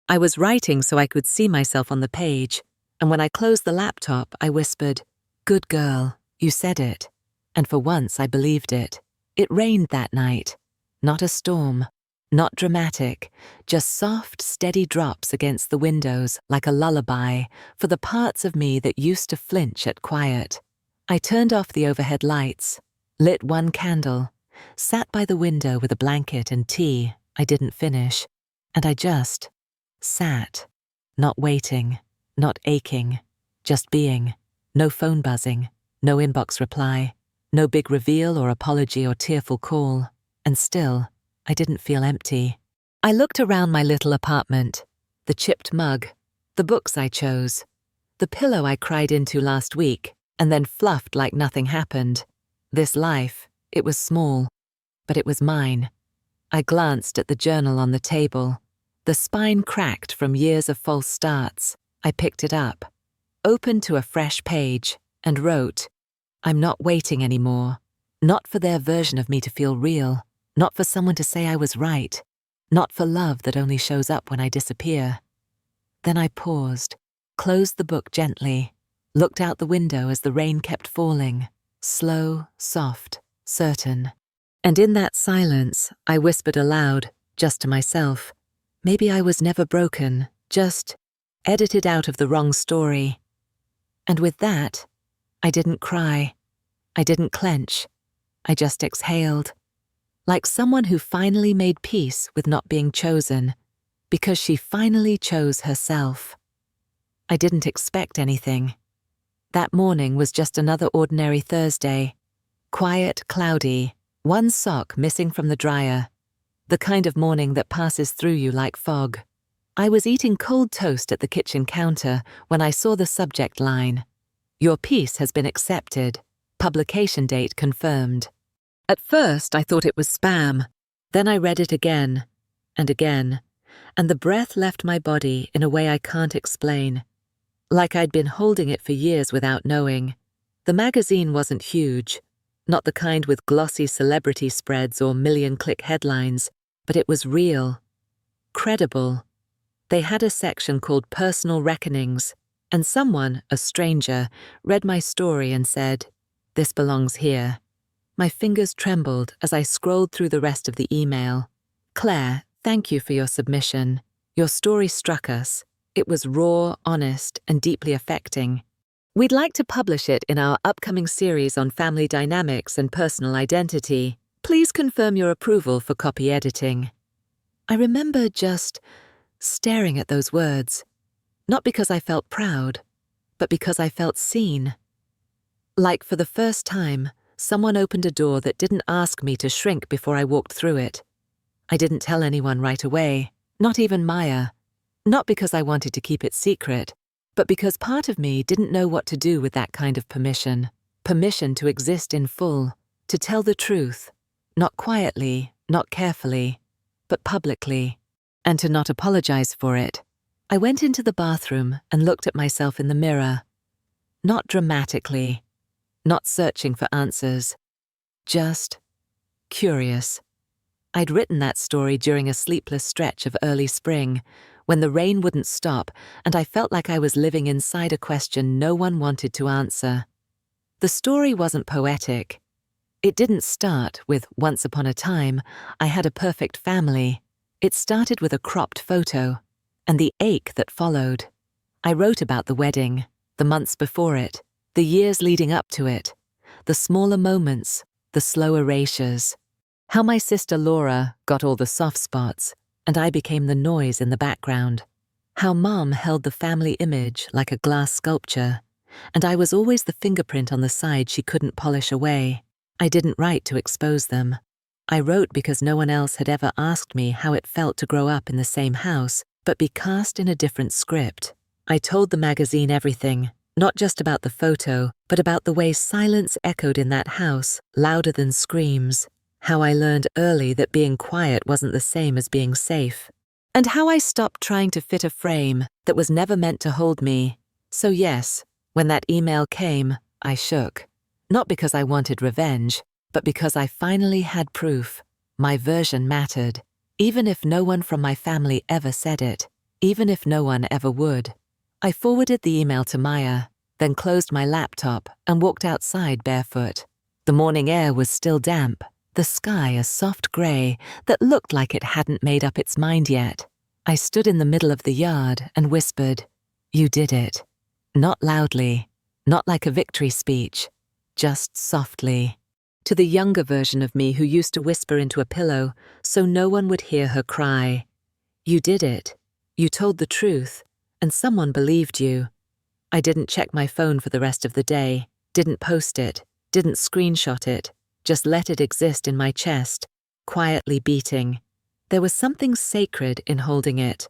I was writing so I could see myself on the page, and when I closed the laptop, I whispered, "Good girl, you said it." And for once I believed it. It rained that night. Not a storm, not dramatic, just soft, steady drops against the windows like a lullaby for the parts of me that used to flinch at quiet. I turned off the overhead lights, lit one candle, sat by the window with a blanket and tea I didn't finish, and I just sat, not waiting, not aching, just being. No phone buzzing, no inbox reply, no big reveal or apology or tearful call, and still, I didn't feel empty. I looked around my little apartment, the chipped mug, the books I chose, the pillow I cried into last week and then fluffed like nothing happened. This life, it was small, but it was mine. I glanced at the journal on the table. The spine cracked from years of false starts. I picked it up, opened to a fresh page, and wrote, "I'm not waiting anymore. Not for their version of me to feel real. Not for someone to say I was right. Not for love that only shows up when I disappear." Then I paused, closed the book gently, looked out the window as the rain kept falling, slow, soft, certain. And in that silence, I whispered aloud, just to myself, maybe I was never broken, just edited out of the wrong story. And with that, I didn't cry. I didn't clench. I just exhaled. Like someone who finally made peace with not being chosen, because she finally chose herself. I didn't expect anything. That morning was just another ordinary Thursday. Quiet, cloudy, one sock missing from the dryer. The kind of morning that passes through you like fog. I was eating cold toast at the kitchen counter when I saw the subject line. "Your piece has been accepted. Publication date confirmed." At first, I thought it was spam. Then I read it again, and the breath left my body in a way I can't explain. Like I'd been holding it for years without knowing. The magazine wasn't huge. Not the kind with glossy celebrity spreads or million-click headlines, but it was real, credible. They had a section called Personal Reckonings, and someone, a stranger, read my story and said, "This belongs here." My fingers trembled as I scrolled through the rest of the email. "Claire, thank you for your submission. Your story struck us. It was raw, honest, and deeply affecting. We'd like to publish it in our upcoming series on family dynamics and personal identity. Please confirm your approval for copy editing." I remember just staring at those words, not because I felt proud, but because I felt seen. Like for the first time, someone opened a door that didn't ask me to shrink before I walked through it. I didn't tell anyone right away, not even Maya. Not because I wanted to keep it secret, but because part of me didn't know what to do with that kind of permission. Permission to exist in full, to tell the truth, not quietly, not carefully, but publicly, and to not apologize for it. I went into the bathroom and looked at myself in the mirror. Not dramatically, not searching for answers, just curious. I'd written that story during a sleepless stretch of early spring, when the rain wouldn't stop and I felt like I was living inside a question no one wanted to answer. The story wasn't poetic. It didn't start with "Once upon a time, I had a perfect family." It started with a cropped photo, and the ache that followed. I wrote about the wedding, the months before it, the years leading up to it, the smaller moments, the slow erasures. How my sister Laura got all the soft spots, and I became the noise in the background. How Mom held the family image like a glass sculpture, and I was always the fingerprint on the side she couldn't polish away. I didn't write to expose them. I wrote because no one else had ever asked me how it felt to grow up in the same house, but be cast in a different script. I told the magazine everything, not just about the photo, but about the way silence echoed in that house, louder than screams. How I learned early that being quiet wasn't the same as being safe. And how I stopped trying to fit a frame that was never meant to hold me. So yes, when that email came, I shook. Not because I wanted revenge, but because I finally had proof. My version mattered, even if no one from my family ever said it, even if no one ever would. I forwarded the email to Maya, then closed my laptop and walked outside barefoot. The morning air was still damp, the sky a soft grey that looked like it hadn't made up its mind yet. I stood in the middle of the yard and whispered, "You did it." Not loudly, not like a victory speech, just softly. To the younger version of me who used to whisper into a pillow so no one would hear her cry. You did it. You told the truth, and someone believed you. I didn't check my phone for the rest of the day, didn't post it, didn't screenshot it, just let it exist in my chest, quietly beating. There was something sacred in holding it,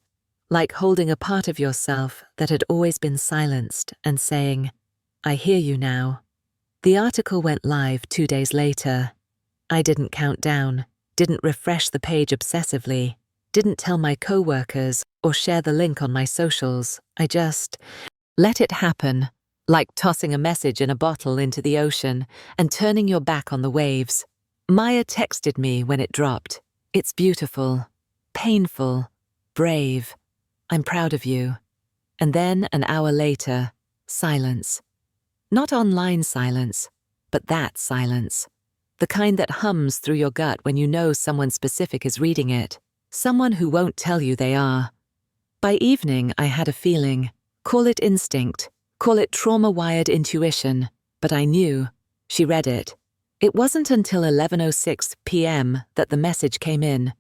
like holding a part of yourself that had always been silenced and saying, "I hear you now." The article went live 2 days later. I didn't count down, didn't refresh the page obsessively, didn't tell my coworkers or share the link on my socials. I just let it happen, like tossing a message in a bottle into the ocean and turning your back on the waves. Maya texted me when it dropped. "It's beautiful, painful, brave. I'm proud of you." And then, an hour later, silence. Not online silence, but that silence. The kind that hums through your gut when you know someone specific is reading it. Someone who won't tell you they are. By evening, I had a feeling. Call it instinct, call it trauma-wired intuition, but I knew. She read it. It wasn't until 11:06 p.m. that the message came in.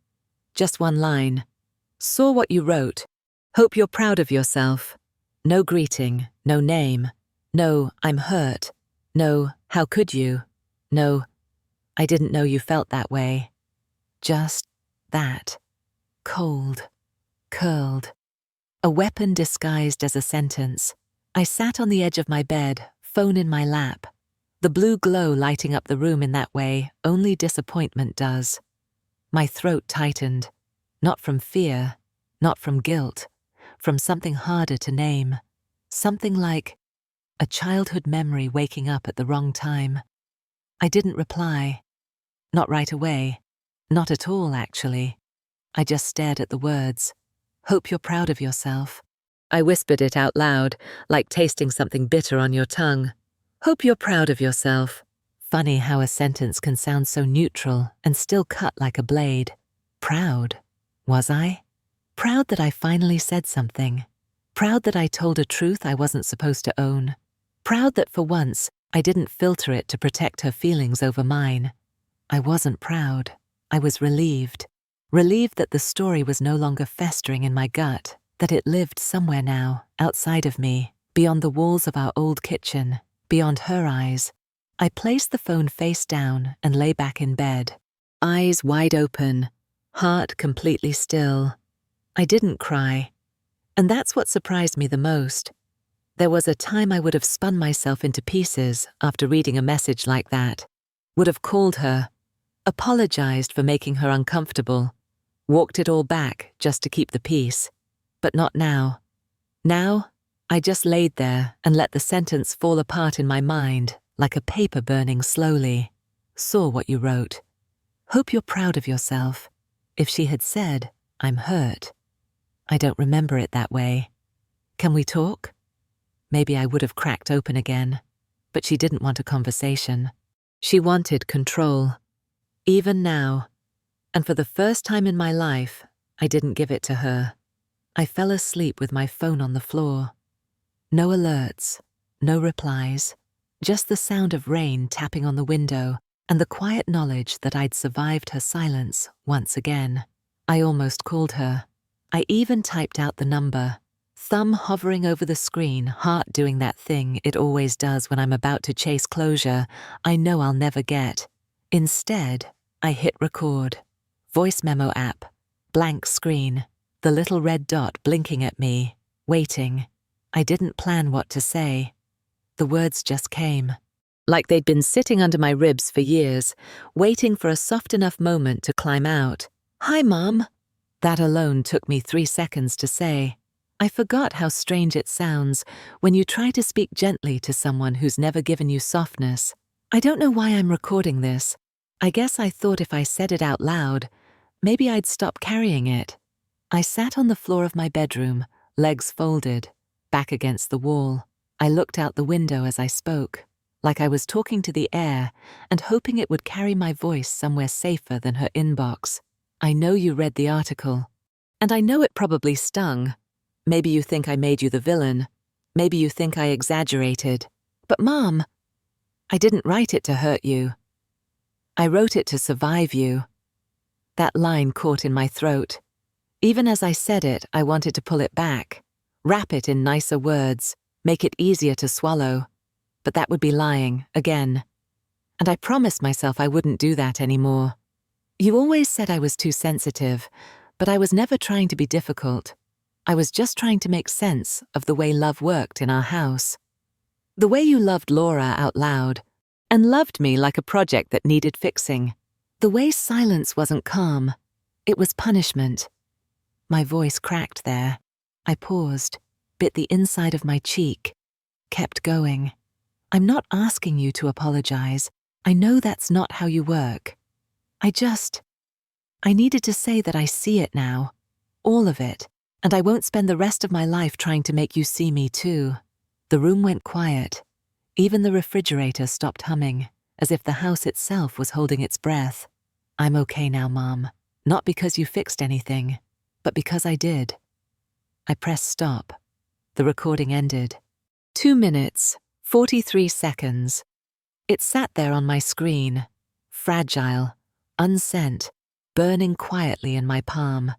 Just one line. "Saw what you wrote. Hope you're proud of yourself." No greeting, no name. No, "I'm hurt." No, "How could you?" No, "I didn't know you felt that way." Just that. Cold. Curled. A weapon disguised as a sentence. I sat on the edge of my bed, phone in my lap. The blue glow lighting up the room in that way only disappointment does. My throat tightened. Not from fear, not from guilt, from something harder to name. Something like a childhood memory waking up at the wrong time. I didn't reply. Not right away. Not at all, actually. I just stared at the words. Hope you're proud of yourself. I whispered it out loud, like tasting something bitter on your tongue. Hope you're proud of yourself. Funny how a sentence can sound so neutral and still cut like a blade. Proud. Was I? Proud that I finally said something. Proud that I told a truth I wasn't supposed to own. Proud that for once I didn't filter it to protect her feelings over mine. I wasn't proud. I was relieved. Relieved that the story was no longer festering in my gut, that it lived somewhere now, outside of me, beyond the walls of our old kitchen, beyond her eyes. I placed the phone face down and lay back in bed, eyes wide open, heart completely still. I didn't cry, and that's what surprised me the most. There was a time I would have spun myself into pieces after reading a message like that, would have called her, apologized for making her uncomfortable, walked it all back just to keep the peace. But not now. Now, I just laid there and let the sentence fall apart in my mind like a paper burning slowly. Saw what you wrote. Hope you're proud of yourself. If she had said, I'm hurt. I don't remember it that way. Can we talk? Maybe I would have cracked open again, but she didn't want a conversation. She wanted control. Even now. And for the first time in my life, I didn't give it to her. I fell asleep with my phone on the floor. No alerts, no replies, just the sound of rain tapping on the window and the quiet knowledge that I'd survived her silence once again. I almost called her. I even typed out the number, thumb hovering over the screen, heart doing that thing it always does when I'm about to chase closure I know I'll never get. Instead, I hit record. Voice memo app, blank screen. The little red dot blinking at me, waiting. I didn't plan what to say. The words just came. Like they'd been sitting under my ribs for years, waiting for a soft enough moment to climb out. Hi, Mom. That alone took me 3 seconds to say. I forgot how strange it sounds when you try to speak gently to someone who's never given you softness. I don't know why I'm recording this. I guess I thought if I said it out loud, maybe I'd stop carrying it. I sat on the floor of my bedroom, legs folded, back against the wall. I looked out the window as I spoke, like I was talking to the air and hoping it would carry my voice somewhere safer than her inbox. I know you read the article, and I know it probably stung. Maybe you think I made you the villain. Maybe you think I exaggerated. But Mom, I didn't write it to hurt you. I wrote it to survive you. That line caught in my throat. Even as I said it, I wanted to pull it back, wrap it in nicer words, make it easier to swallow. But that would be lying, again. And I promised myself I wouldn't do that anymore. You always said I was too sensitive, but I was never trying to be difficult. I was just trying to make sense of the way love worked in our house. The way you loved Laura out loud, and loved me like a project that needed fixing. The way silence wasn't calm, it was punishment. My voice cracked there. I paused, bit the inside of my cheek, kept going. I'm not asking you to apologize. I know that's not how you work. I needed to say that I see it now, all of it, and I won't spend the rest of my life trying to make you see me too. The room went quiet. Even the refrigerator stopped humming, as if the house itself was holding its breath. I'm okay now, Mom. Not because you fixed anything, but because I did. I pressed stop. The recording ended. 2 minutes, 43 seconds. It sat there on my screen, fragile, unsent, burning quietly in my palm.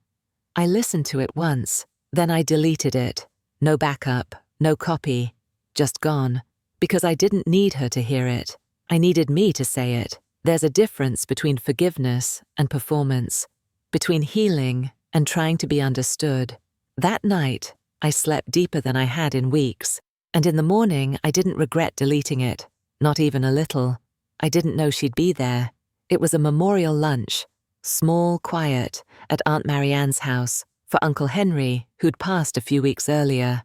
I listened to it once, then I deleted it. No backup, no copy, just gone. Because I didn't need her to hear it. I needed me to say it. There's a difference between forgiveness and performance, between healing and trying to be understood. That night, I slept deeper than I had in weeks, and in the morning I didn't regret deleting it, not even a little. I didn't know she'd be there. It was a memorial lunch, small, quiet, at Aunt Marianne's house, for Uncle Henry, who'd passed a few weeks earlier.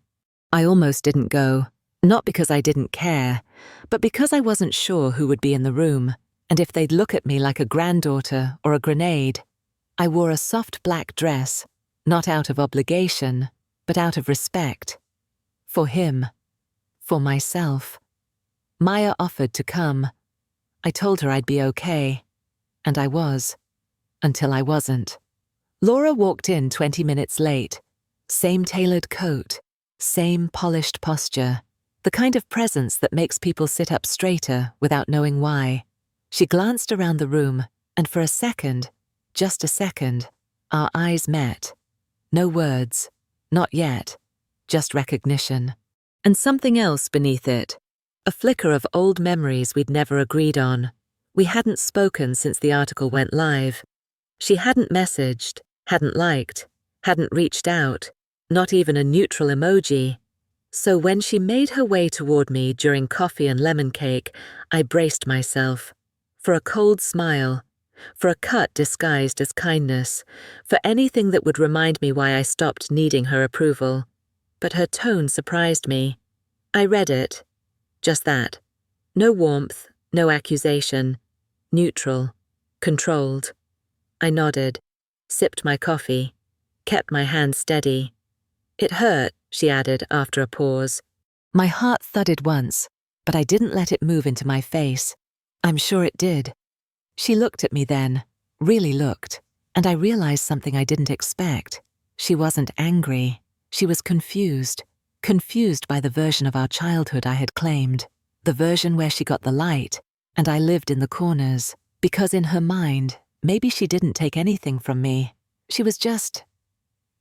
I almost didn't go. Not because I didn't care, but because I wasn't sure who would be in the room, and if they'd look at me like a granddaughter or a grenade. I wore a soft black dress, not out of obligation, but out of respect. For him. For myself. Maya offered to come. I told her I'd be okay. And I was. Until I wasn't. Laura walked in 20 minutes late. Same tailored coat. Same polished posture. The kind of presence that makes people sit up straighter without knowing why. She glanced around the room, and for a second, just a second, our eyes met. No words. Not yet. Just recognition. And something else beneath it. A flicker of old memories we'd never agreed on. We hadn't spoken since the article went live. She hadn't messaged, hadn't liked, hadn't reached out, not even a neutral emoji. So when she made her way toward me during coffee and lemon cake, I braced myself. For a cold smile. For a cut disguised as kindness. For anything that would remind me why I stopped needing her approval. But her tone surprised me. I read it. Just that. No warmth, no accusation. Neutral. Controlled. I nodded, sipped my coffee, kept my hand steady. It hurt, she added after a pause. My heart thudded once, but I didn't let it move into my face. I'm sure it did. She looked at me then, really looked, and I realized something I didn't expect. She wasn't angry. She was confused. Confused by the version of our childhood I had claimed. The version where she got the light, and I lived in the corners. Because in her mind, maybe she didn't take anything from me. She was just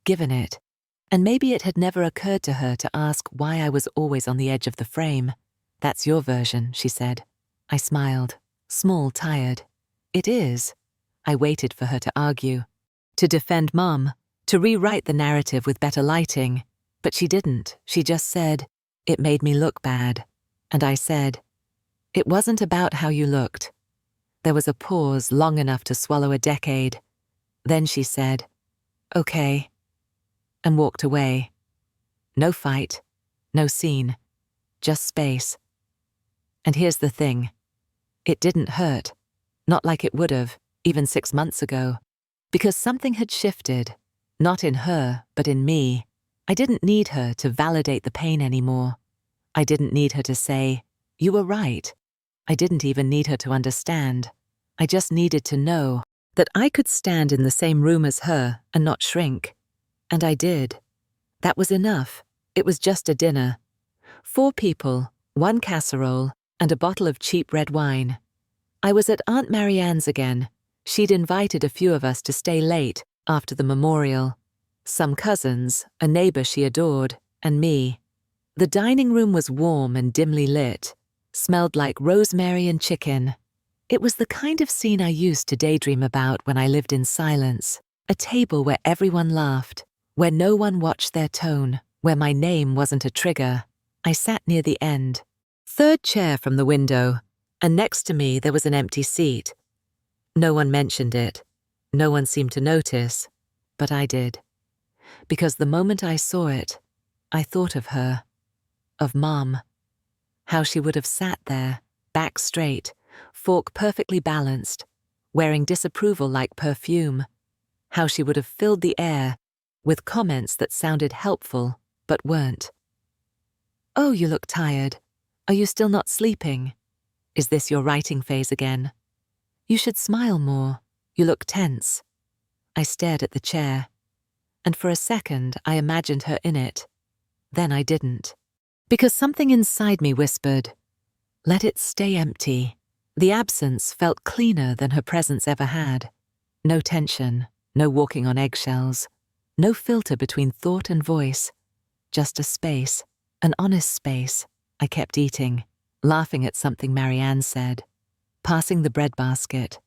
given it. And maybe it had never occurred to her to ask why I was always on the edge of the frame. That's your version, she said. I smiled, small, tired. It is. I waited for her to argue. To defend Mom. To rewrite the narrative with better lighting. But she didn't. She just said, it made me look bad. And I said, it wasn't about how you looked. There was a pause long enough to swallow a decade. Then she said, okay, and walked away. No fight, no scene, just space. And here's the thing. It didn't hurt, not like it would have, even 6 months ago, because something had shifted, not in her, but in me. I didn't need her to validate the pain anymore. I didn't need her to say, you were right. I didn't even need her to understand. I just needed to know that I could stand in the same room as her and not shrink. And I did. That was enough. It was just a dinner. 4 people, 1 casserole, and a bottle of cheap red wine. I was at Aunt Marianne's again. She'd invited a few of us to stay late after the memorial. Some cousins, a neighbor she adored, and me. The dining room was warm and dimly lit, smelled like rosemary and chicken. It was the kind of scene I used to daydream about when I lived in silence. A table where everyone laughed, where no one watched their tone, where my name wasn't a trigger. I sat near the end, 3rd chair from the window, and next to me there was an empty seat. No one mentioned it. No one seemed to notice, but I did. Because the moment I saw it, I thought of her, of Mom. How she would have sat there, back straight, fork perfectly balanced, wearing disapproval like perfume. How she would have filled the air with comments that sounded helpful but weren't. Oh, you look tired. Are you still not sleeping? Is this your writing phase again? You should smile more. You look tense. I stared at the chair, and for a second I imagined her in it. Then I didn't. Because something inside me whispered, let it stay empty. The absence felt cleaner than her presence ever had. No tension, no walking on eggshells, no filter between thought and voice. Just a space, an honest space. I kept eating, laughing at something Marianne said, passing the bread basket,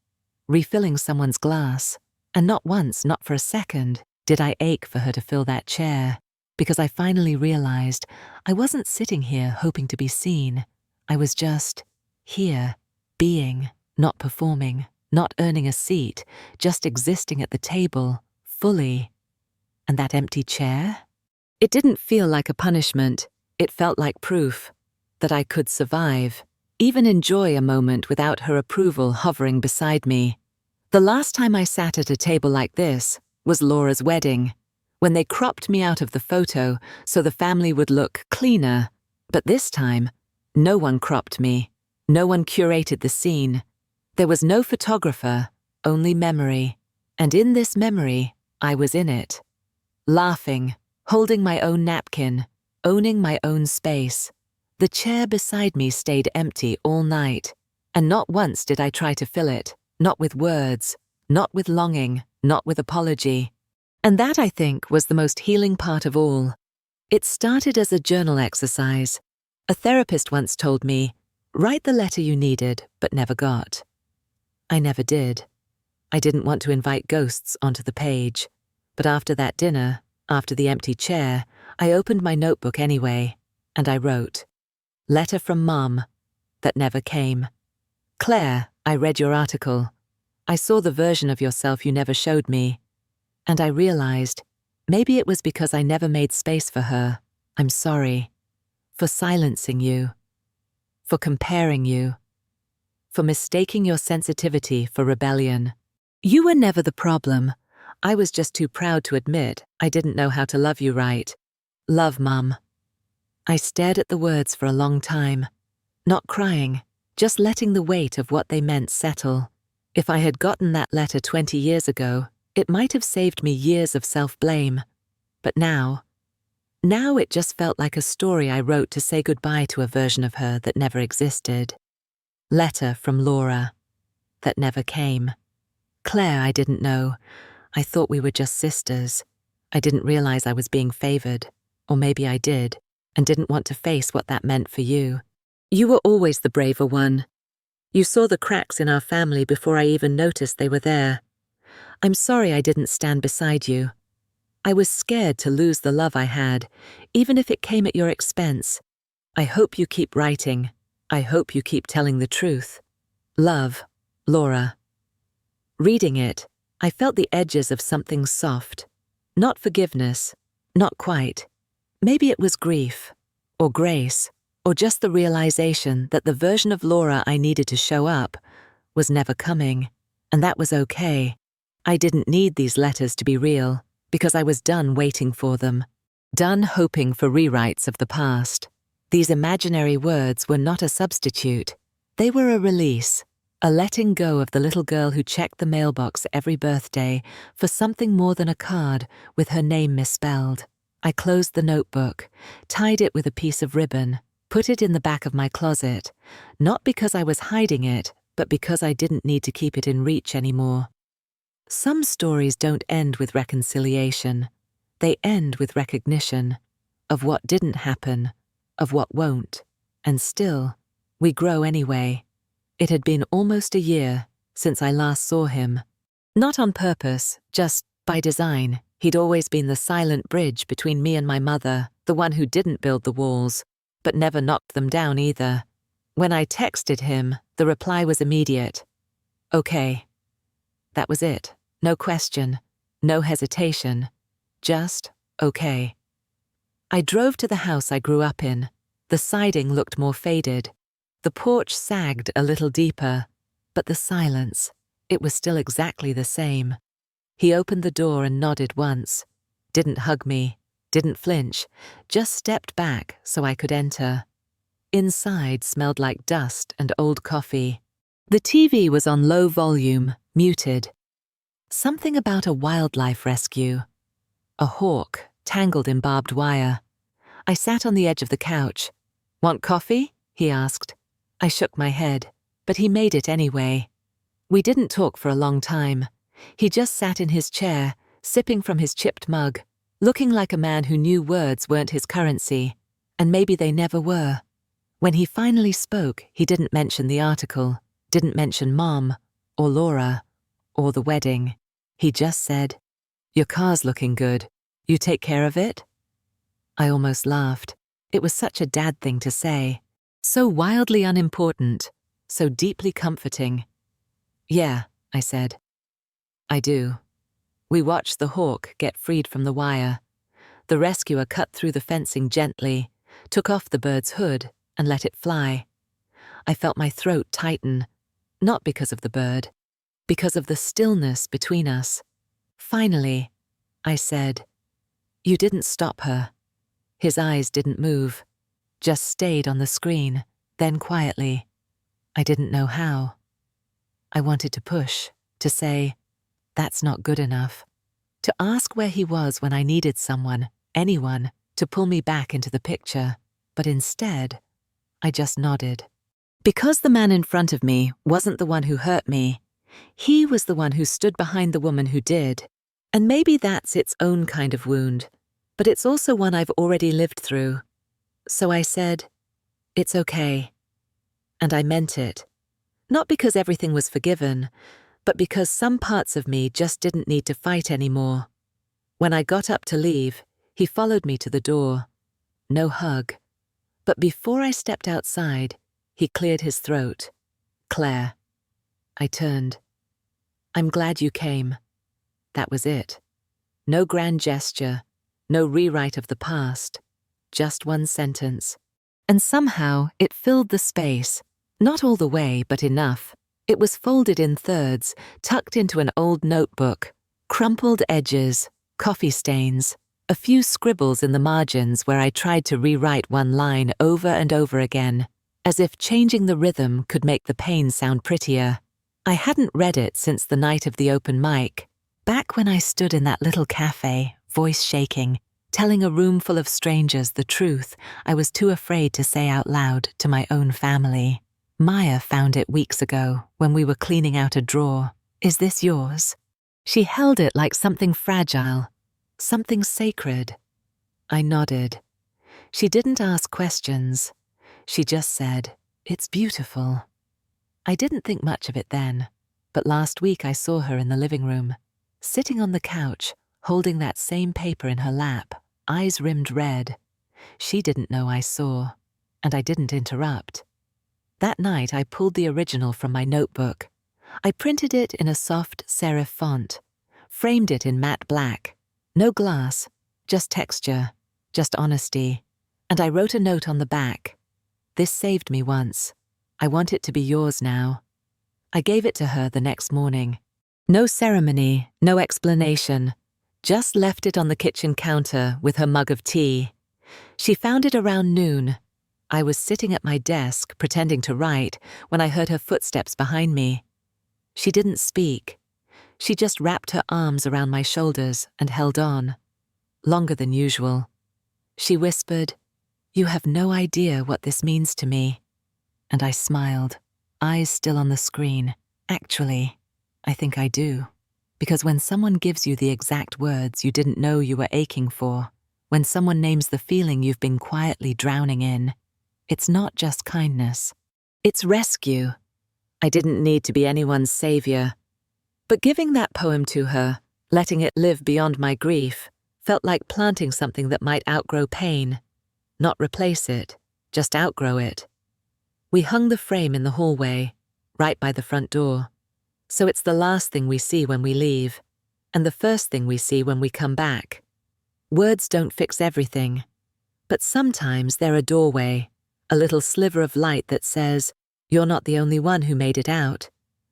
refilling someone's glass, and not once, not for a second, did I ache for her to fill that chair, because I finally realized I wasn't sitting here hoping to be seen. I was just here, being, not performing, not earning a seat, just existing at the table, fully. And that empty chair? It didn't feel like a punishment. It felt like proof. that I could survive, even enjoy a moment without her approval hovering beside me. The last time I sat at a table like this was Laura's wedding, when they cropped me out of the photo so the family would look cleaner. But this time, no one cropped me. No one curated the scene. There was no photographer, only memory. And in this memory, I was in it. Laughing, holding my own napkin, owning my own space. The chair beside me stayed empty all night, and not once did I try to fill it, not with words, not with longing, not with apology. And that, I think, was the most healing part of all. It started as a journal exercise. A therapist once told me, "Write the letter you needed, but never got." I never did. I didn't want to invite ghosts onto the page. But after that dinner, after the empty chair, I opened my notebook anyway, and I wrote, "Letter from Mom," that never came. "Claire, I read your article. I saw the version of yourself you never showed me. And I realized, maybe it was because I never made space for her. I'm sorry. For silencing you. For comparing you. For mistaking your sensitivity for rebellion. You were never the problem. I was just too proud to admit I didn't know how to love you right. Love, Mum." I stared at the words for a long time, not crying, just letting the weight of what they meant settle. If I had gotten that letter 20 years ago, it might have saved me years of self-blame. But now it just felt like a story I wrote to say goodbye to a version of her that never existed. Letter from Laura. That never came. Claire, I didn't know. I thought we were just sisters. I didn't realize I was being favored. Or maybe I did, and didn't want to face what that meant for you. You were always the braver one. You saw the cracks in our family before I even noticed they were there. I'm sorry I didn't stand beside you. I was scared to lose the love I had, even if it came at your expense. I hope you keep writing. I hope you keep telling the truth. Love, Laura. Reading it, I felt the edges of something soft. Not forgiveness, not quite. Maybe it was grief, or grace, or just the realization that the version of Laura I needed to show up was never coming, and that was okay. I didn't need these letters to be real, because I was done waiting for them, done hoping for rewrites of the past. These imaginary words were not a substitute. They were a release, a letting go of the little girl who checked the mailbox every birthday for something more than a card with her name misspelled. I closed the notebook, tied it with a piece of ribbon, put it in the back of my closet, not because I was hiding it, but because I didn't need to keep it in reach anymore. Some stories don't end with reconciliation. They end with recognition of what didn't happen, of what won't, and still, we grow anyway. It had been almost a year since I last saw him. Not on purpose, just by design. He'd always been the silent bridge between me and my mother, the one who didn't build the walls, but never knocked them down either. When I texted him, the reply was immediate. Okay. That was it. No question, no hesitation. Just okay. I drove to the house I grew up in. The siding looked more faded. The porch sagged a little deeper, but the silence, it was still exactly the same. He opened the door and nodded once. Didn't hug me, didn't flinch, just stepped back so I could enter. Inside smelled like dust and old coffee. The TV was on low volume, muted. Something about a wildlife rescue. A hawk, tangled in barbed wire. I sat on the edge of the couch. "Want coffee?" he asked. I shook my head, but he made it anyway. We didn't talk for a long time. He just sat in his chair, sipping from his chipped mug, looking like a man who knew words weren't his currency, and maybe they never were. When he finally spoke, he didn't mention the article, didn't mention Mom, or Laura, or the wedding. He just said, "Your car's looking good. You take care of it?" I almost laughed. It was such a dad thing to say. So wildly unimportant, so deeply comforting. "Yeah," I said. "I do." We watched the hawk get freed from the wire. The rescuer cut through the fencing gently, took off the bird's hood, and let it fly. I felt my throat tighten, not because of the bird, because of the stillness between us. Finally, I said, "You didn't stop her." His eyes didn't move, just stayed on the screen, then quietly. I didn't know how. I wanted to push, to say, "That's not good enough," to ask where he was when I needed someone, anyone, to pull me back into the picture, but instead, I just nodded. Because the man in front of me wasn't the one who hurt me, he was the one who stood behind the woman who did. And maybe that's its own kind of wound, but it's also one I've already lived through. So I said, "It's okay." And I meant it. Not because everything was forgiven, but because some parts of me just didn't need to fight anymore. When I got up to leave, he followed me to the door. No hug. But before I stepped outside, he cleared his throat. "Claire." I turned. "I'm glad you came." That was it. No grand gesture, no rewrite of the past, just one sentence. And somehow it filled the space. Not all the way, but enough. It was folded in thirds, tucked into an old notebook, crumpled edges, coffee stains, a few scribbles in the margins where I tried to rewrite one line over and over again, as if changing the rhythm could make the pain sound prettier. I hadn't read it since the night of the open mic, back when I stood in that little cafe, voice shaking, telling a room full of strangers the truth I was too afraid to say out loud to my own family. Maya found it weeks ago when we were cleaning out a drawer. "Is this yours?" She held it like something fragile, something sacred. I nodded. She didn't ask questions. She just said, "It's beautiful." I didn't think much of it then, but last week I saw her in the living room, sitting on the couch, holding that same paper in her lap, eyes rimmed red. She didn't know I saw, and I didn't interrupt. That night I pulled the original from my notebook. I printed it in a soft serif font, framed it in matte black. No glass, just texture, just honesty. And I wrote a note on the back. "This saved me once. I want it to be yours now." I gave it to her the next morning. No ceremony, no explanation. Just left it on the kitchen counter with her mug of tea. She found it around noon. I was sitting at my desk, pretending to write, when I heard her footsteps behind me. She didn't speak. She just wrapped her arms around my shoulders and held on. Longer than usual. She whispered, "You have no idea what this means to me." And I smiled, eyes still on the screen. Actually, I think I do. Because when someone gives you the exact words you didn't know you were aching for, when someone names the feeling you've been quietly drowning in, it's not just kindness. It's rescue. I didn't need to be anyone's savior. But giving that poem to her, letting it live beyond my grief, felt like planting something that might outgrow pain. Not replace it, just outgrow it. We hung the frame in the hallway, right by the front door. So it's the last thing we see when we leave, and the first thing we see when we come back. Words don't fix everything, but sometimes they're a doorway, a little sliver of light that says, "You're not the only one who made it out,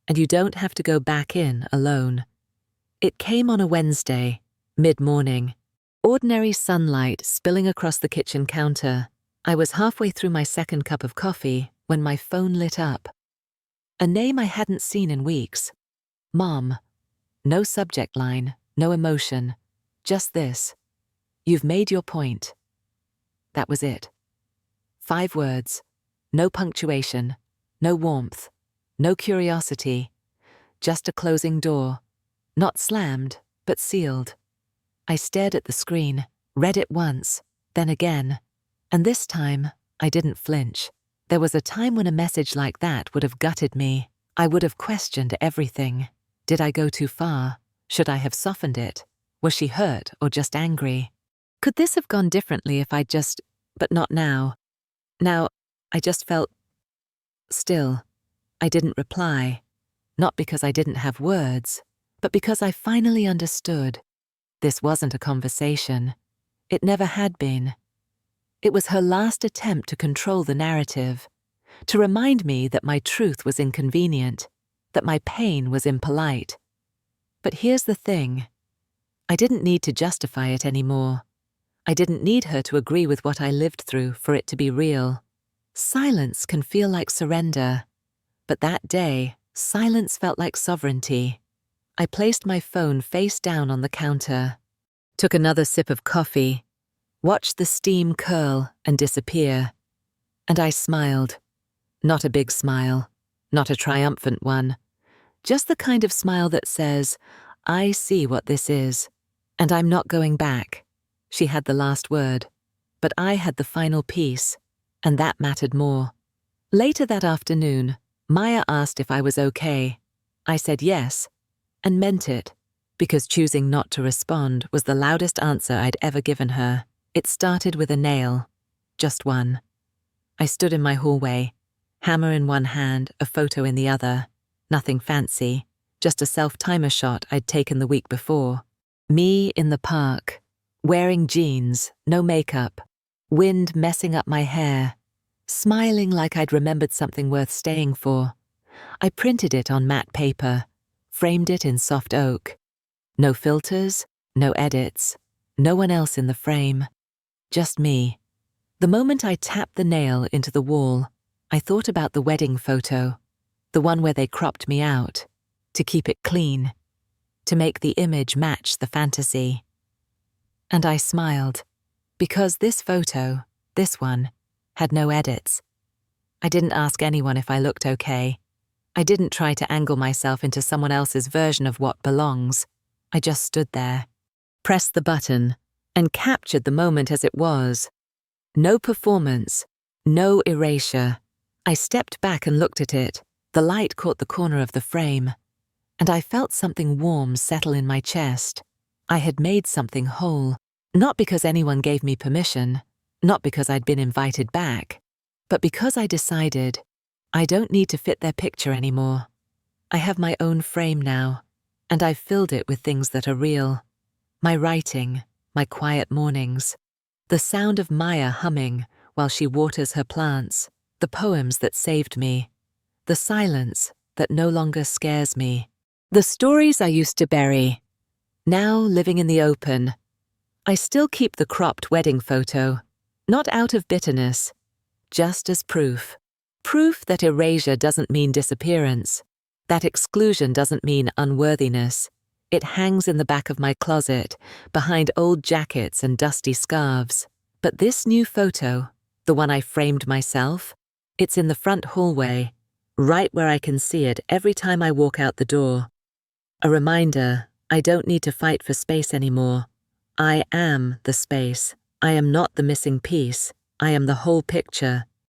and you don't have to go back in alone." It came on a Wednesday, mid-morning. Ordinary sunlight spilling across the kitchen counter. I was halfway through my second cup of coffee when my phone lit up. A name I hadn't seen in weeks. Mom. No subject line, no emotion. Just this. "You've made your point." That was it. 5 words. No punctuation. No warmth. No curiosity. Just a closing door. Not slammed, but sealed. I stared at the screen, read it once, then again. And this time, I didn't flinch. There was a time when a message like that would have gutted me. I would have questioned everything. Did I go too far? Should I have softened it? Was she hurt or just angry? Could this have gone differently if I'd just... But not now. Now, I just felt... Still, I didn't reply. Not because I didn't have words, but because I finally understood. This wasn't a conversation. It never had been. It was her last attempt to control the narrative, to remind me that my truth was inconvenient, that my pain was impolite. But here's the thing. I didn't need to justify it anymore. I didn't need her to agree with what I lived through for it to be real. Silence can feel like surrender, but that day, silence felt like sovereignty. I placed my phone face down on the counter, took another sip of coffee, watched the steam curl and disappear, and I smiled. Not a big smile, not a triumphant one, just the kind of smile that says, I see what this is, and I'm not going back. She had the last word, but I had the final piece, and that mattered more. Later that afternoon, Maya asked if I was okay. I said yes, and meant it, because choosing not to respond was the loudest answer I'd ever given her. It started with a nail, just one. I stood in my hallway, hammer in one hand, a photo in the other. Nothing fancy, just a self-timer shot I'd taken the week before. Me in the park, wearing jeans, no makeup, wind messing up my hair, smiling like I'd remembered something worth staying for. I printed it on matte paper, framed it in soft oak. No filters, no edits, no one else in the frame. Just me. The moment I tapped the nail into the wall, I thought about the wedding photo, the one where they cropped me out, to keep it clean, to make the image match the fantasy. And I smiled, because this photo, this one, had no edits. I didn't ask anyone if I looked okay. I didn't try to angle myself into someone else's version of what belongs. I just stood there, pressed the button, and captured the moment as it was. No performance, no erasure. I stepped back and looked at it. The light caught the corner of the frame, and I felt something warm settle in my chest. I had made something whole, not because anyone gave me permission, not because I'd been invited back, but because I decided I don't need to fit their picture anymore. I have my own frame now, and I've filled it with things that are real. My writing, my quiet mornings, the sound of Maya humming while she waters her plants, the poems that saved me, the silence that no longer scares me, the stories I used to bury, now living in the open. I still keep the cropped wedding photo, not out of bitterness, just as proof. Proof that erasure doesn't mean disappearance, that exclusion doesn't mean unworthiness. It hangs in the back of my closet, behind old jackets and dusty scarves. But this new photo, the one I framed myself, it's in the front hallway, right where I can see it every time I walk out the door. A reminder, I don't need to fight for space anymore. I am the space. I am not the missing piece. I am the whole picture.